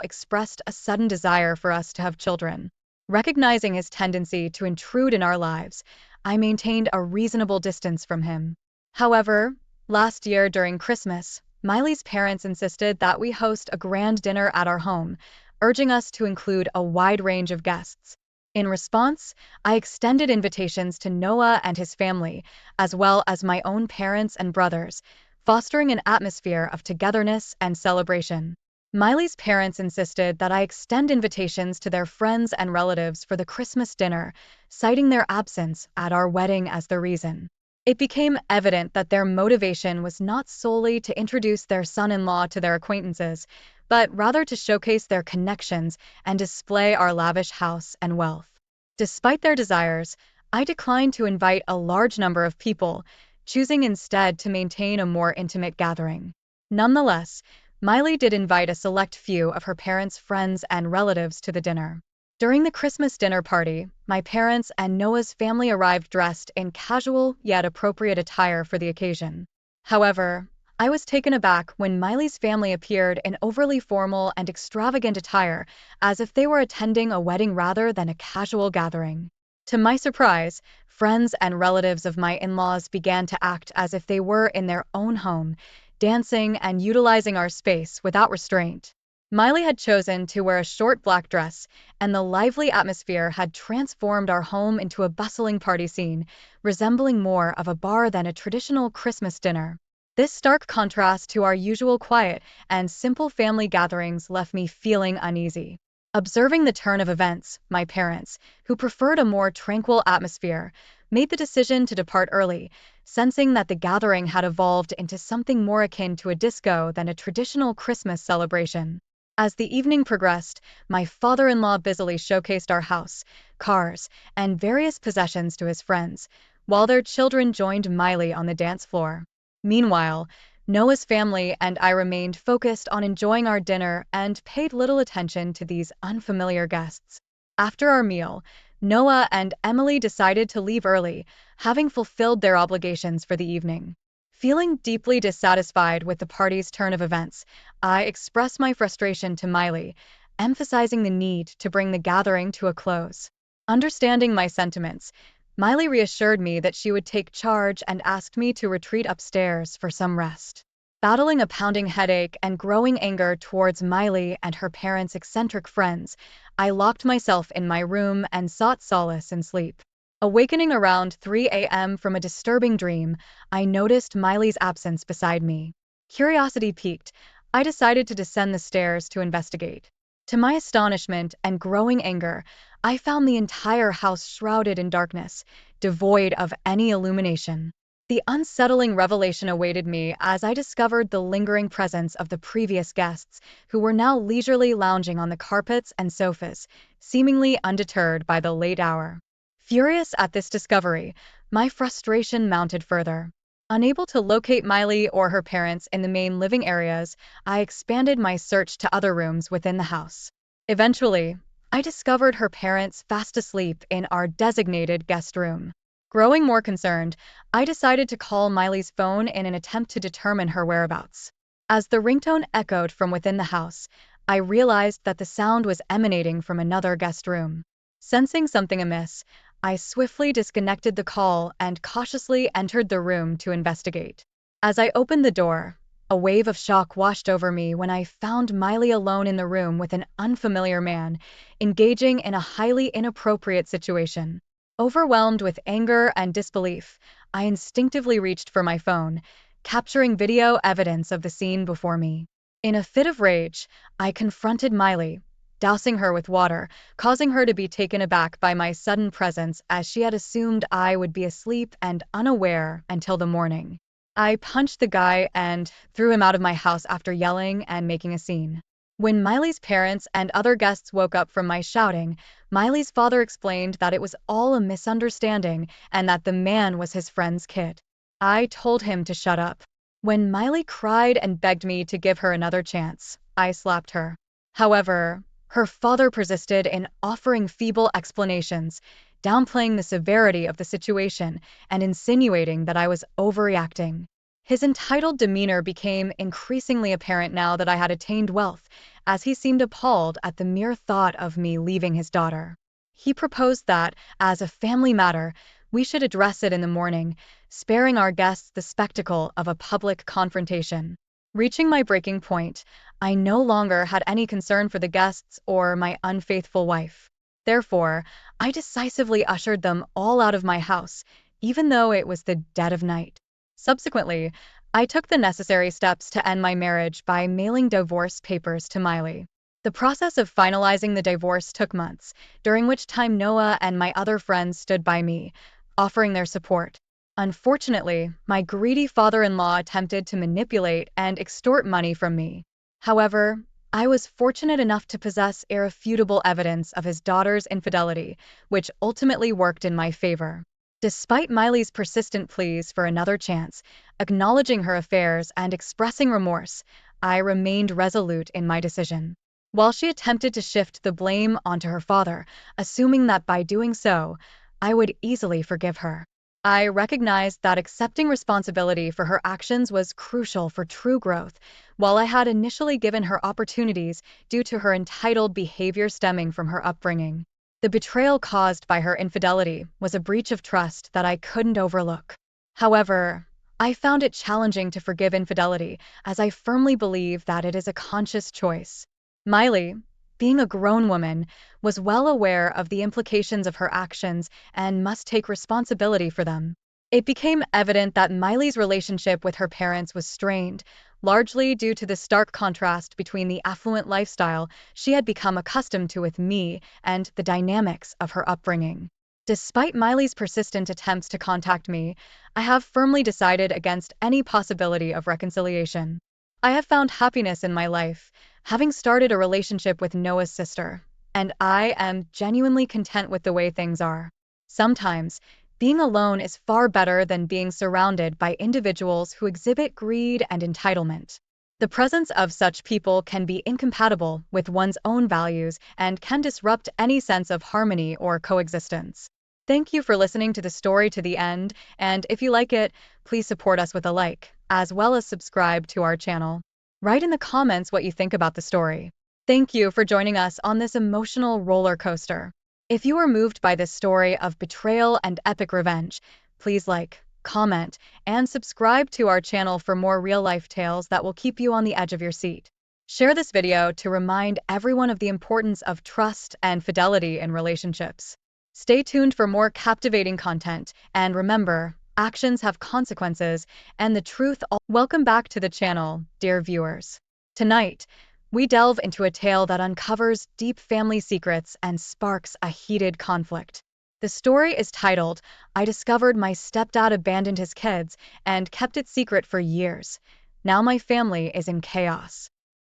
expressed a sudden desire for us to have children. Recognizing his tendency to intrude in our lives, I maintained a reasonable distance from him. However, last year during Christmas, Miley's parents insisted that we host a grand dinner at our home, urging us to include a wide range of guests. In response, I extended invitations to Noah and his family, as well as my own parents and brothers, fostering an atmosphere of togetherness and celebration. Miley's parents insisted that I extend invitations to their friends and relatives for the Christmas dinner, citing their absence at our wedding as the reason. It became evident that their motivation was not solely to introduce their son-in-law to their acquaintances, but rather to showcase their connections and display our lavish house and wealth. Despite their desires, I declined to invite a large number of people, choosing instead to maintain a more intimate gathering. Nonetheless, Miley did invite a select few of her parents' friends and relatives to the dinner. During the Christmas dinner party, my parents and Noah's family arrived dressed in casual yet appropriate attire for the occasion. However, I was taken aback when Miley's family appeared in overly formal and extravagant attire, as if they were attending a wedding rather than a casual gathering. To my surprise, friends and relatives of my in-laws began to act as if they were in their own home, dancing and utilizing our space without restraint. Miley had chosen to wear a short black dress, and the lively atmosphere had transformed our home into a bustling party scene, resembling more of a bar than a traditional Christmas dinner. This stark contrast to our usual quiet and simple family gatherings left me feeling uneasy. Observing the turn of events, my parents, who preferred a more tranquil atmosphere, made the decision to depart early, sensing that the gathering had evolved into something more akin to a disco than a traditional Christmas celebration. As the evening progressed, my father-in-law busily showcased our house, cars, and various possessions to his friends, while their children joined Miley on the dance floor. Meanwhile, Noah's family and I remained focused on enjoying our dinner and paid little attention to these unfamiliar guests. After our meal, Noah and Emily decided to leave early, having fulfilled their obligations for the evening. Feeling deeply dissatisfied with the party's turn of events, I expressed my frustration to Miley, emphasizing the need to bring the gathering to a close. Understanding my sentiments, Miley reassured me that she would take charge and asked me to retreat upstairs for some rest. Battling a pounding headache and growing anger towards Miley and her parents' eccentric friends, I locked myself in my room and sought solace in sleep. Awakening around 3 a.m. from a disturbing dream, I noticed Miley's absence beside me. Curiosity piqued, I decided to descend the stairs to investigate. To my astonishment and growing anger, I found the entire house shrouded in darkness, devoid of any illumination. The unsettling revelation awaited me as I discovered the lingering presence of the previous guests, who were now leisurely lounging on the carpets and sofas, seemingly undeterred by the late hour. Furious at this discovery, my frustration mounted further. Unable to locate Miley or her parents in the main living areas, I expanded my search to other rooms within the house. Eventually, I discovered her parents fast asleep in our designated guest room. Growing more concerned, I decided to call Miley's phone in an attempt to determine her whereabouts. As the ringtone echoed from within the house, I realized that the sound was emanating from another guest room. Sensing something amiss, I swiftly disconnected the call and cautiously entered the room to investigate. As I opened the door, a wave of shock washed over me when I found Miley alone in the room with an unfamiliar man, engaging in a highly inappropriate situation. Overwhelmed with anger and disbelief, I instinctively reached for my phone, capturing video evidence of the scene before me. In a fit of rage, I confronted Miley, dousing her with water, causing her to be taken aback by my sudden presence as she had assumed I would be asleep and unaware until the morning. I punched the guy and threw him out of my house after yelling and making a scene. When Miley's parents and other guests woke up from my shouting, Miley's father explained that it was all a misunderstanding and that the man was his friend's kid. I told him to shut up. When Miley cried and begged me to give her another chance, I slapped her. However, her father persisted in offering feeble explanations, downplaying the severity of the situation and insinuating that I was overreacting. His entitled demeanor became increasingly apparent now that I had attained wealth, as he seemed appalled at the mere thought of me leaving his daughter. He proposed that, as a family matter, we should address it in the morning, sparing our guests the spectacle of a public confrontation. Reaching my breaking point, I no longer had any concern for the guests or my unfaithful wife. Therefore, I decisively ushered them all out of my house, even though it was the dead of night. Subsequently, I took the necessary steps to end my marriage by mailing divorce papers to Miley. The process of finalizing the divorce took months, during which time Noah and my other friends stood by me, offering their support. Unfortunately, my greedy father-in-law attempted to manipulate and extort money from me. However, I was fortunate enough to possess irrefutable evidence of his daughter's infidelity, which ultimately worked in my favor. Despite Miley's persistent pleas for another chance, acknowledging her affairs and expressing remorse, I remained resolute in my decision. While she attempted to shift the blame onto her father, assuming that by doing so, I would easily forgive her, I recognized that accepting responsibility for her actions was crucial for true growth. While I had initially given her opportunities due to her entitled behavior stemming from her upbringing, the betrayal caused by her infidelity was a breach of trust that I couldn't overlook. However, I found it challenging to forgive infidelity, as I firmly believe that it is a conscious choice. Miley, being a grown woman, was well aware of the implications of her actions and must take responsibility for them. It became evident that Miley's relationship with her parents was strained, largely due to the stark contrast between the affluent lifestyle she had become accustomed to with me and the dynamics of her upbringing. Despite Miley's persistent attempts to contact me, I have firmly decided against any possibility of reconciliation. I have found happiness in my life, having started a relationship with Noah's sister, and I am genuinely content with the way things are. Sometimes, being alone is far better than being surrounded by individuals who exhibit greed and entitlement. The presence of such people can be incompatible with one's own values and can disrupt any sense of harmony or coexistence. Thank you for listening to the story to the end, and if you like it, please support us with a like, as well as subscribe to our channel. Write in the comments what you think about the story. Thank you for joining us on this emotional roller coaster. If you are moved by this story of betrayal and epic revenge, please like, comment, and subscribe to our channel for more real-life tales that will keep you on the edge of your seat. Share this video to remind everyone of the importance of trust and fidelity in relationships. Stay tuned for more captivating content, and remember, actions have consequences, and the truth. Welcome back to the channel, dear viewers. Tonight, we delve into a tale that uncovers deep family secrets and sparks a heated conflict. The story is titled, I Discovered My Stepdad Abandoned His Kids and Kept It Secret for Years. Now my family is in chaos.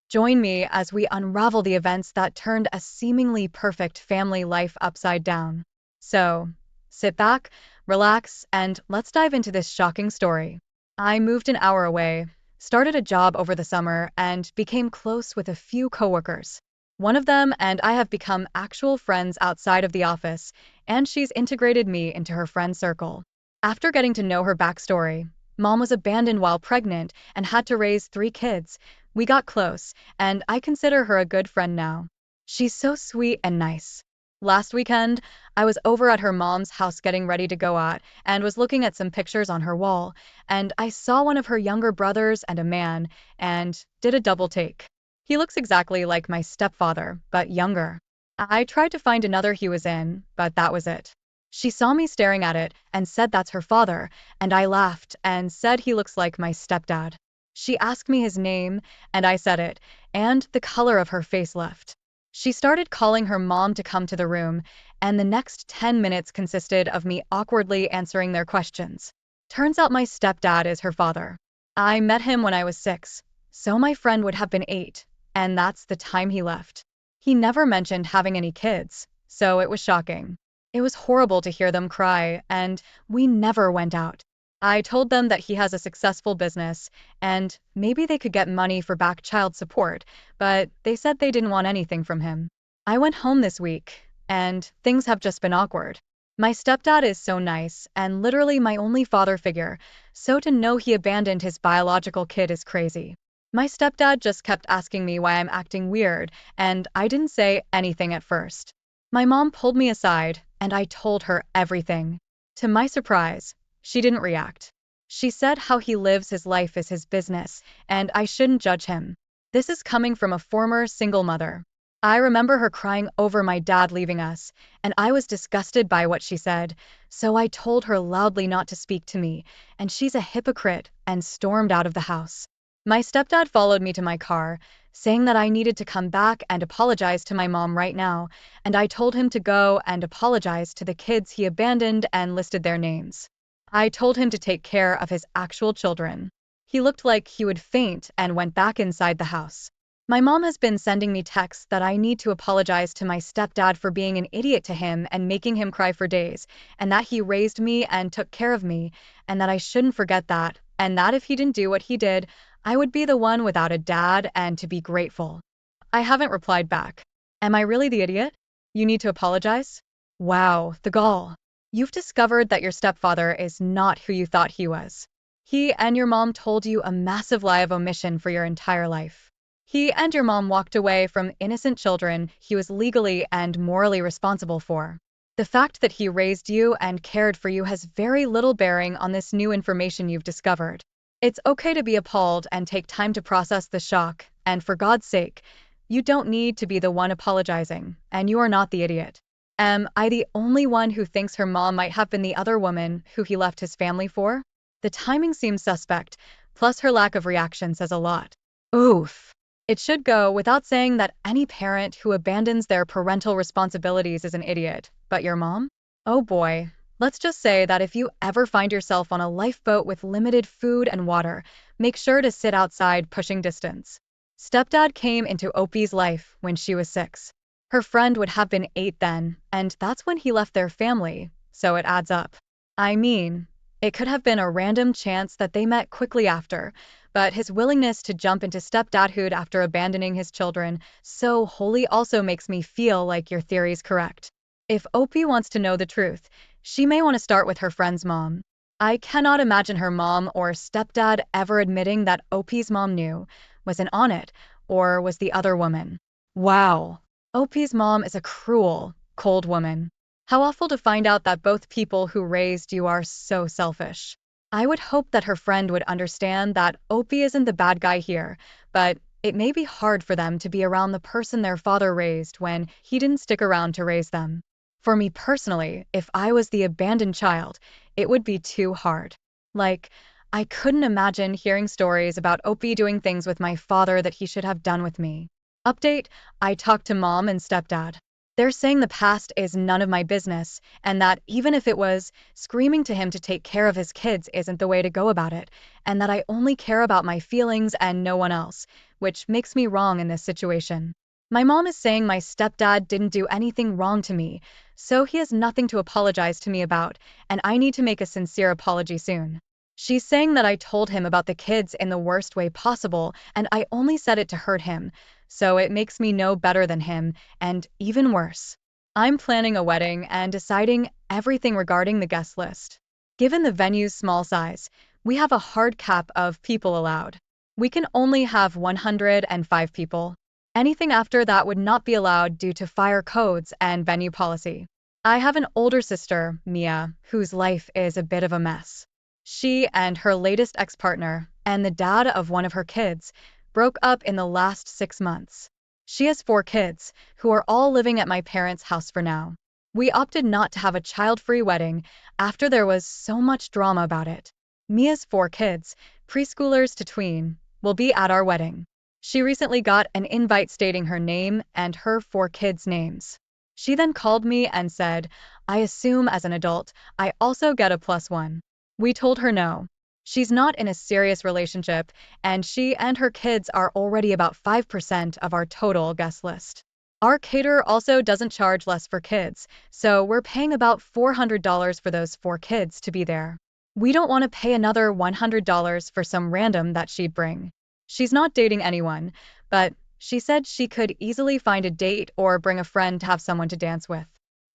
Join me as we unravel the events that turned a seemingly perfect family life upside down. So, sit back, relax, and let's dive into this shocking story. I moved an hour away, started a job over the summer, and became close with a few coworkers. One of them and I have become actual friends outside of the office, and she's integrated me into her friend circle. After getting to know her backstory, mom was abandoned while pregnant and had to raise 3 kids. We got close, and I consider her a good friend now. She's so sweet and nice. Last weekend, I was over at her mom's house getting ready to go out and was looking at some pictures on her wall, and I saw one of her younger brothers and a man, and did a double take. He looks exactly like my stepfather, but younger. I tried to find another he was in, but that was it. She saw me staring at it and said that's her father, and I laughed and said he looks like my stepdad. She asked me his name, and I said it, and the color of her face left. She started calling her mom to come to the room, and the next 10 minutes consisted of me awkwardly answering their questions. Turns out my stepdad is her father. I met him when I was 6, so my friend would have been 8, and that's the time he left. He never mentioned having any kids, so it was shocking. It was horrible to hear them cry, and we never went out. I told them that he has a successful business, and maybe they could get money for back child support, but they said they didn't want anything from him. I went home this week, and things have just been awkward. My stepdad is so nice, and literally my only father figure, so to know he abandoned his biological kid is crazy. My stepdad just kept asking me why I'm acting weird, and I didn't say anything at first. My mom pulled me aside, and I told her everything. To my surprise, she didn't react. She said how he lives his life is his business, and I shouldn't judge him. This is coming from a former single mother. I remember her crying over my dad leaving us, and I was disgusted by what she said, so I told her loudly not to speak to me, and she's a hypocrite, and stormed out of the house. My stepdad followed me to my car, saying that I needed to come back and apologize to my mom right now, and I told him to go and apologize to the kids he abandoned and listed their names. I told him to take care of his actual children. He looked like he would faint and went back inside the house. My mom has been sending me texts that I need to apologize to my stepdad for being an idiot to him and making him cry for days, and that he raised me and took care of me, and that I shouldn't forget that, and that if he didn't do what he did, I would be the one without a dad and to be grateful. I haven't replied back. Am I really the idiot? You need to apologize? Wow, the gall. You've discovered that your stepfather is not who you thought he was. He and your mom told you a massive lie of omission for your entire life. He and your mom walked away from innocent children he was legally and morally responsible for. The fact that he raised you and cared for you has very little bearing on this new information you've discovered. It's okay to be appalled and take time to process the shock, and for God's sake, you don't need to be the one apologizing, and you are not the idiot. Am I the only one who thinks her mom might have been the other woman who he left his family for? The timing seems suspect, plus her lack of reaction says a lot. Oof. It should go without saying that any parent who abandons their parental responsibilities is an idiot, but your mom? Oh boy. Let's just say that if you ever find yourself on a lifeboat with limited food and water, make sure to sit outside pushing distance. Stepdad came into Opie's life when she was 6. Her friend would have been 8 then, and that's when he left their family, so it adds up. I mean, it could have been a random chance that they met quickly after, but his willingness to jump into stepdadhood after abandoning his children so wholly also makes me feel like your theory's correct. If Opie wants to know the truth, she may want to start with her friend's mom. I cannot imagine her mom or stepdad ever admitting that Opie's mom knew, wasn't on it, or was the other woman. Wow. Opie's mom is a cruel, cold woman. How awful to find out that both people who raised you are so selfish. I would hope that her friend would understand that Opie isn't the bad guy here, but it may be hard for them to be around the person their father raised when he didn't stick around to raise them. For me personally, if I was the abandoned child, it would be too hard. Like, I couldn't imagine hearing stories about Opie doing things with my father that he should have done with me. Update, I talked to mom and stepdad. They're saying the past is none of my business, and that even if it was, screaming to him to take care of his kids isn't the way to go about it, and that I only care about my feelings and no one else, which makes me wrong in this situation. My mom is saying my stepdad didn't do anything wrong to me, so he has nothing to apologize to me about, and I need to make a sincere apology soon. She's saying that I told him about the kids in the worst way possible, and I only said it to hurt him, so it makes me no better than him, and even worse. I'm planning a wedding and deciding everything regarding the guest list. Given the venue's small size, we have a hard cap of people allowed. We can only have 105 people. Anything after that would not be allowed due to fire codes and venue policy. I have an older sister, Mia, whose life is a bit of a mess. She and her latest ex-partner, and the dad of one of her kids, broke up in the last 6 months. She has 4 kids, who are all living at my parents' house for now. We opted not to have a child-free wedding after there was so much drama about it. Mia's 4 kids, preschoolers to tween, will be at our wedding. She recently got an invite stating her name and her 4 kids' names. She then called me and said, I assume as an adult, I also get a +1. We told her no. She's not in a serious relationship, and she and her kids are already about 5% of our total guest list. Our caterer also doesn't charge less for kids, so we're paying about $400 for those 4 kids to be there. We don't want to pay another $100 for some random that she'd bring. She's not dating anyone, but she said she could easily find a date or bring a friend to have someone to dance with.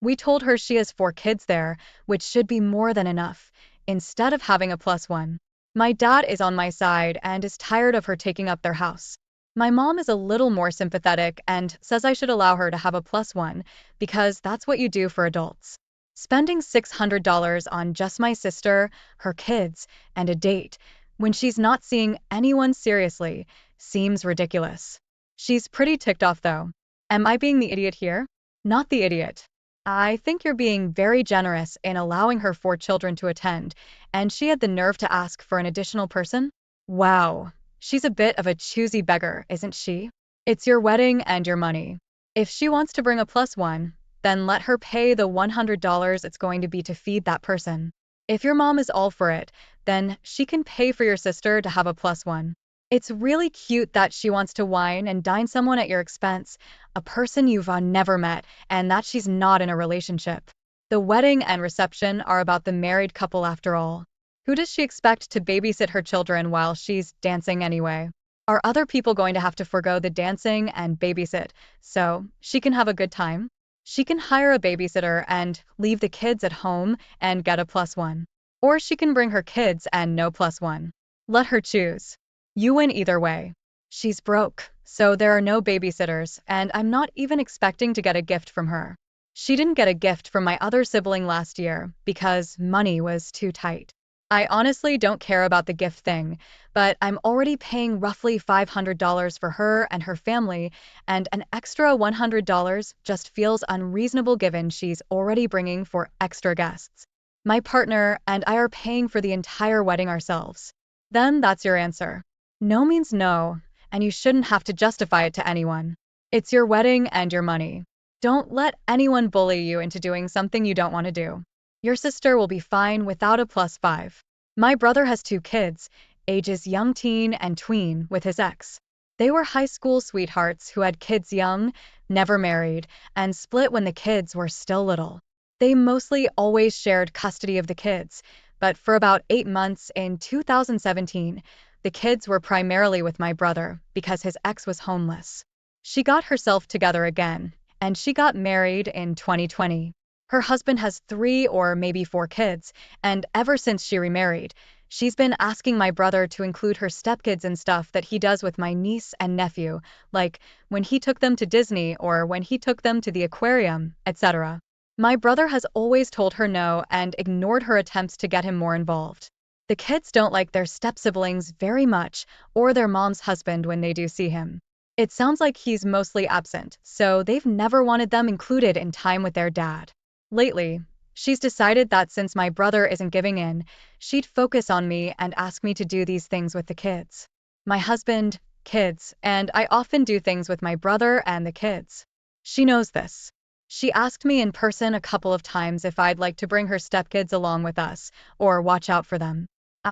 We told her she has 4 kids there, which should be more than enough, instead of having a +1. My dad is on my side and is tired of her taking up their house. My mom is a little more sympathetic and says I should allow her to have a +1 because that's what you do for adults. Spending $600 on just my sister, her kids, and a date when she's not seeing anyone seriously seems ridiculous. She's pretty ticked off though. Am I being the idiot here? Not the idiot. I think you're being very generous in allowing her 4 children to attend, and she had the nerve to ask for an additional person? Wow. She's a bit of a choosy beggar, isn't she? It's your wedding and your money. If she wants to bring a +1, then let her pay the $100 it's going to be to feed that person. If your mom is all for it, then she can pay for your sister to have a +1. It's really cute that she wants to wine and dine someone at your expense, a person you've never met, and that she's not in a relationship. The wedding and reception are about the married couple after all. Who does she expect to babysit her children while she's dancing anyway? Are other people going to have to forego the dancing and babysit so she can have a good time? She can hire a babysitter and leave the kids at home and get a +1. Or she can bring her kids and no +1. Let her choose. You win either way. She's broke, so there are no babysitters, and I'm not even expecting to get a gift from her. She didn't get a gift from my other sibling last year because money was too tight. I honestly don't care about the gift thing, but I'm already paying roughly $500 for her and her family, and an extra $100 just feels unreasonable given she's already bringing 4 extra guests. My partner and I are paying for the entire wedding ourselves. Then that's your answer. No means no, and you shouldn't have to justify it to anyone. It's your wedding and your money. Don't let anyone bully you into doing something you don't want to do. Your sister will be fine without a +5. My brother has 2 kids, ages young teen and tween, with his ex. They were high school sweethearts who had kids young, never married, and split when the kids were still little. They mostly always shared custody of the kids, but for about 8 months in 2017, the kids were primarily with my brother because his ex was homeless. She got herself together again, and she got married in 2020. Her husband has 3 or maybe 4 kids, and ever since she remarried, she's been asking my brother to include her stepkids in stuff that he does with my niece and nephew, like when he took them to Disney or when he took them to the aquarium, etc. My brother has always told her no and ignored her attempts to get him more involved. The kids don't like their step-siblings very much, or their mom's husband when they do see him. It sounds like he's mostly absent, so they've never wanted them included in time with their dad. Lately, she's decided that since my brother isn't giving in, she'd focus on me and ask me to do these things with the kids. My husband, kids, and I often do things with my brother and the kids. She knows this. She asked me in person a couple of times if I'd like to bring her stepkids along with us or watch out for them.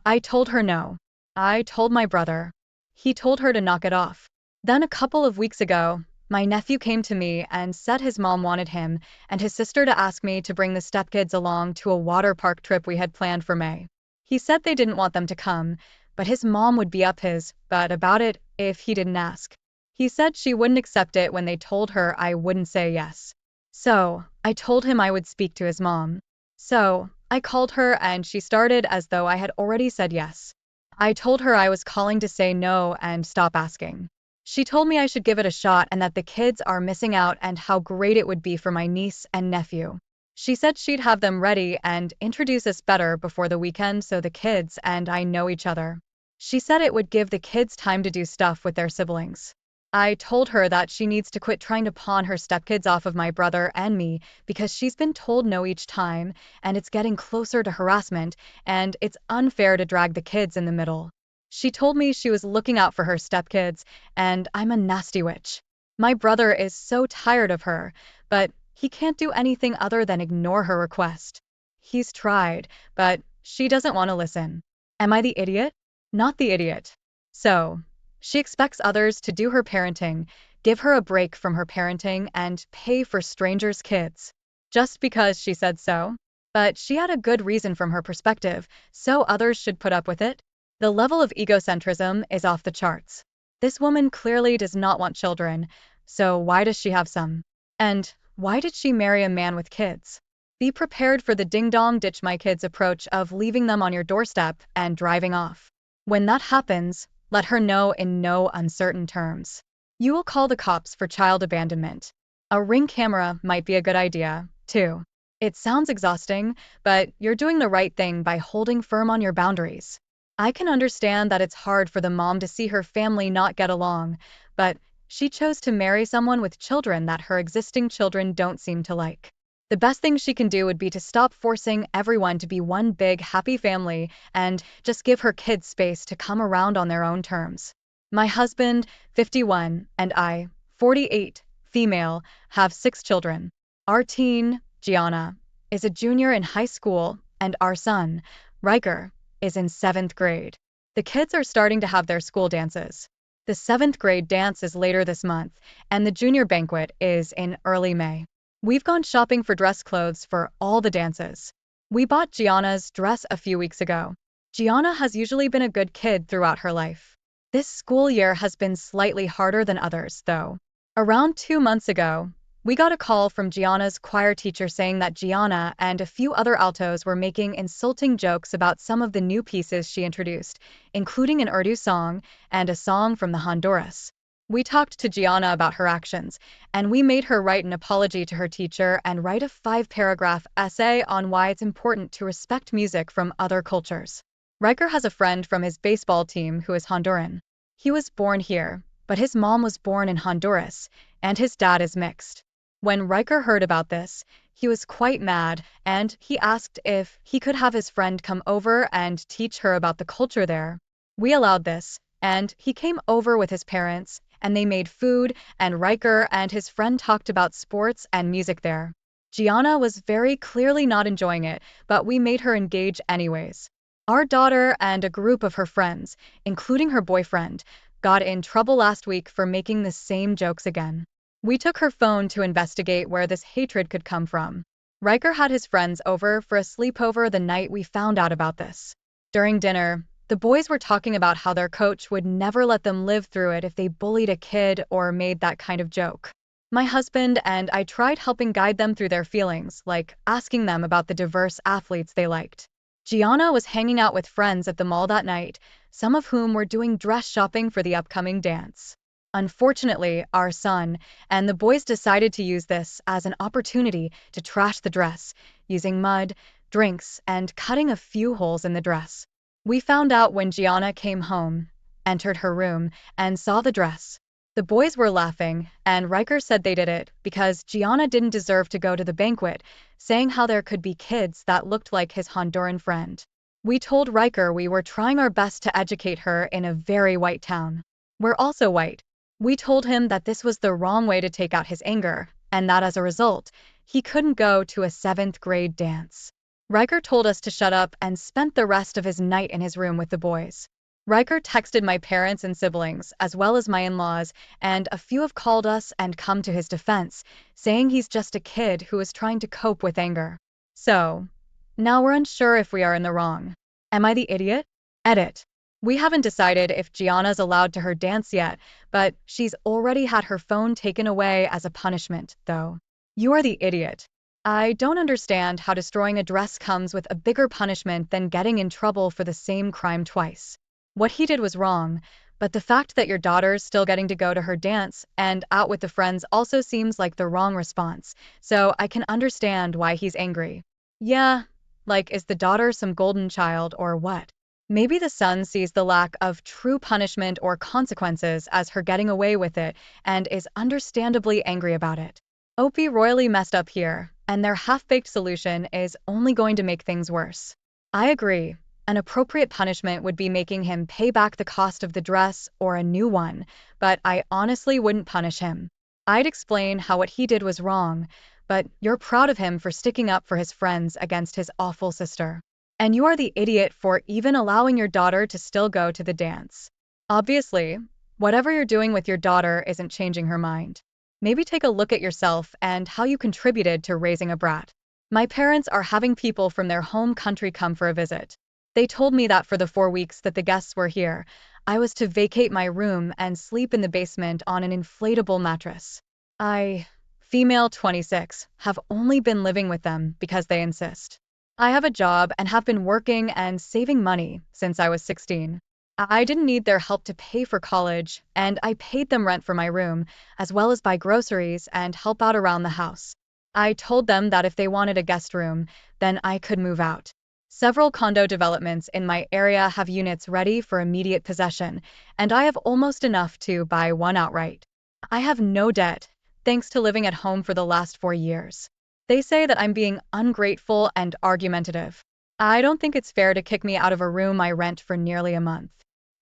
I told her no. I told my brother. He told her to knock it off. Then a couple of weeks ago, my nephew came to me and said his mom wanted him and his sister to ask me to bring the stepkids along to a water park trip we had planned for May. He said they didn't want them to come, but his mom would be up his butt about it if he didn't ask. He said she wouldn't accept it when they told her I wouldn't say yes. So, I told him I would speak to his mom. So, I called her and she started as though I had already said yes. I told her I was calling to say no and stop asking. She told me I should give it a shot and that the kids are missing out and how great it would be for my niece and nephew. She said she'd have them ready and introduce us better before the weekend so the kids and I know each other. She said it would give the kids time to do stuff with their siblings. I told her that she needs to quit trying to pawn her stepkids off of my brother and me because she's been told no each time, and it's getting closer to harassment, and it's unfair to drag the kids in the middle. She told me she was looking out for her stepkids, and I'm a nasty witch. My brother is so tired of her, but he can't do anything other than ignore her request. He's tried, but she doesn't want to listen. Am I the idiot? Not the idiot. So, she expects others to do her parenting, give her a break from her parenting, and pay for strangers' kids. Just because she said so? But she had a good reason from her perspective, so others should put up with it? The level of egocentrism is off the charts. This woman clearly does not want children, so why does she have some? And why did she marry a man with kids? Be prepared for the ding-dong ditch my kids approach of leaving them on your doorstep and driving off. When that happens, let her know in no uncertain terms. You will call the cops for child abandonment. A Ring camera might be a good idea, too. It sounds exhausting, but you're doing the right thing by holding firm on your boundaries. I can understand that it's hard for the mom to see her family not get along, but she chose to marry someone with children that her existing children don't seem to like. The best thing she can do would be to stop forcing everyone to be one big happy family and just give her kids space to come around on their own terms. My husband, 51, and I, 48, female, have 6 children. Our teen, Gianna, is a junior in high school, and our son, Riker, is in 7th grade. The kids are starting to have their school dances. The 7th grade dance is later this month, and the junior banquet is in early May. We've gone shopping for dress clothes for all the dances. We bought Gianna's dress a few weeks ago. Gianna has usually been a good kid throughout her life. This school year has been slightly harder than others, though. Around 2 months ago, we got a call from Gianna's choir teacher saying that Gianna and a few other altos were making insulting jokes about some of the new pieces she introduced, including an Urdu song and a song from the Honduras. We talked to Gianna about her actions, and we made her write an apology to her teacher and write a 5-paragraph essay on why it's important to respect music from other cultures. Riker has a friend from his baseball team who is Honduran. He was born here, but his mom was born in Honduras, and his dad is mixed. When Riker heard about this, he was quite mad, and he asked if he could have his friend come over and teach her about the culture there. We allowed this, and he came over with his parents, and they made food, and Riker and his friend talked about sports and music there. Gianna was very clearly not enjoying it, but we made her engage anyways. Our daughter and a group of her friends, including her boyfriend, got in trouble last week for making the same jokes again. We took her phone to investigate where this hatred could come from. Riker had his friends over for a sleepover the night we found out about this. During dinner, the boys were talking about how their coach would never let them live through it if they bullied a kid or made that kind of joke. My husband and I tried helping guide them through their feelings, like asking them about the diverse athletes they liked. Gianna was hanging out with friends at the mall that night, some of whom were doing dress shopping for the upcoming dance. Unfortunately, our son and the boys decided to use this as an opportunity to trash the dress, using mud, drinks, and cutting a few holes in the dress. We found out when Gianna came home, entered her room, and saw the dress. The boys were laughing, and Riker said they did it because Gianna didn't deserve to go to the banquet, saying how there could be kids that looked like his Honduran friend. We told Riker we were trying our best to educate her in a very white town. We're also white. We told him that this was the wrong way to take out his anger, and that as a result, he couldn't go to a seventh grade dance. Riker told us to shut up and spent the rest of his night in his room with the boys. Riker texted my parents and siblings, as well as my in-laws, and a few have called us and come to his defense, saying he's just a kid who is trying to cope with anger. So, now we're unsure if we are in the wrong. Am I the idiot? Edit. We haven't decided if Gianna's allowed to her dance yet, but she's already had her phone taken away as a punishment, though. You are the idiot. I don't understand how destroying a dress comes with a bigger punishment than getting in trouble for the same crime twice. What he did was wrong, but the fact that your daughter's still getting to go to her dance and out with the friends also seems like the wrong response, so I can understand why he's angry. Yeah, like, is the daughter some golden child or what? Maybe the son sees the lack of true punishment or consequences as her getting away with it and is understandably angry about it. Opie royally messed up here, and their half-baked solution is only going to make things worse. I agree. An appropriate punishment would be making him pay back the cost of the dress or a new one, but I honestly wouldn't punish him. I'd explain how what he did was wrong, but you're proud of him for sticking up for his friends against his awful sister. And you are the idiot for even allowing your daughter to still go to the dance. Obviously, whatever you're doing with your daughter isn't changing her mind. Maybe take a look at yourself and how you contributed to raising a brat. My parents are having people from their home country come for a visit. They told me that for the 4 weeks that the guests were here, I was to vacate my room and sleep in the basement on an inflatable mattress. I, female 26, have only been living with them because they insist. I have a job and have been working and saving money since I was 16. I didn't need their help to pay for college, and I paid them rent for my room, as well as buy groceries and help out around the house. I told them that if they wanted a guest room, then I could move out. Several condo developments in my area have units ready for immediate possession, and I have almost enough to buy one outright. I have no debt, thanks to living at home for the last 4 years. They say that I'm being ungrateful and argumentative. I don't think it's fair to kick me out of a room I rent for nearly a month.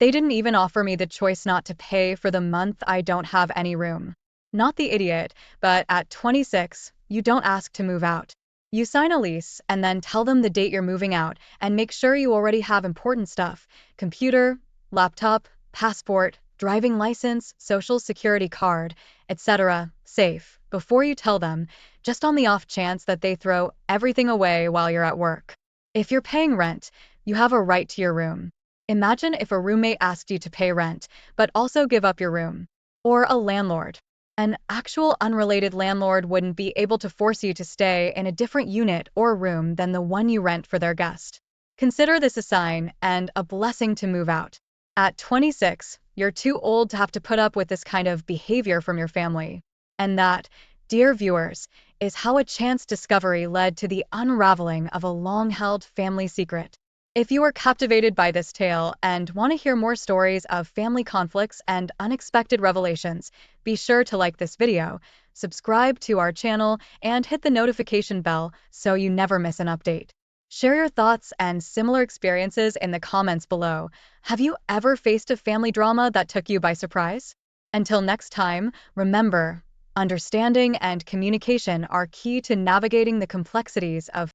They didn't even offer me the choice not to pay for the month I don't have any room. Not the idiot, but at 26, you don't ask to move out. You sign a lease and then tell them the date you're moving out and make sure you already have important stuff: computer, laptop, passport, driving license, social security card, etc. safe before you tell them, just on the off chance that they throw everything away while you're at work. If you're paying rent, you have a right to your room. Imagine if a roommate asked you to pay rent, but also give up your room. Or a landlord. An actual unrelated landlord wouldn't be able to force you to stay in a different unit or room than the one you rent for their guest. Consider this a sign and a blessing to move out. At 26, you're too old to have to put up with this kind of behavior from your family. And that, dear viewers, is how a chance discovery led to the unraveling of a long-held family secret. If you are captivated by this tale and want to hear more stories of family conflicts and unexpected revelations, be sure to like this video, subscribe to our channel, and hit the notification bell so you never miss an update. Share your thoughts and similar experiences in the comments below. Have you ever faced a family drama that took you by surprise? Until next time, remember, understanding and communication are key to navigating the complexities of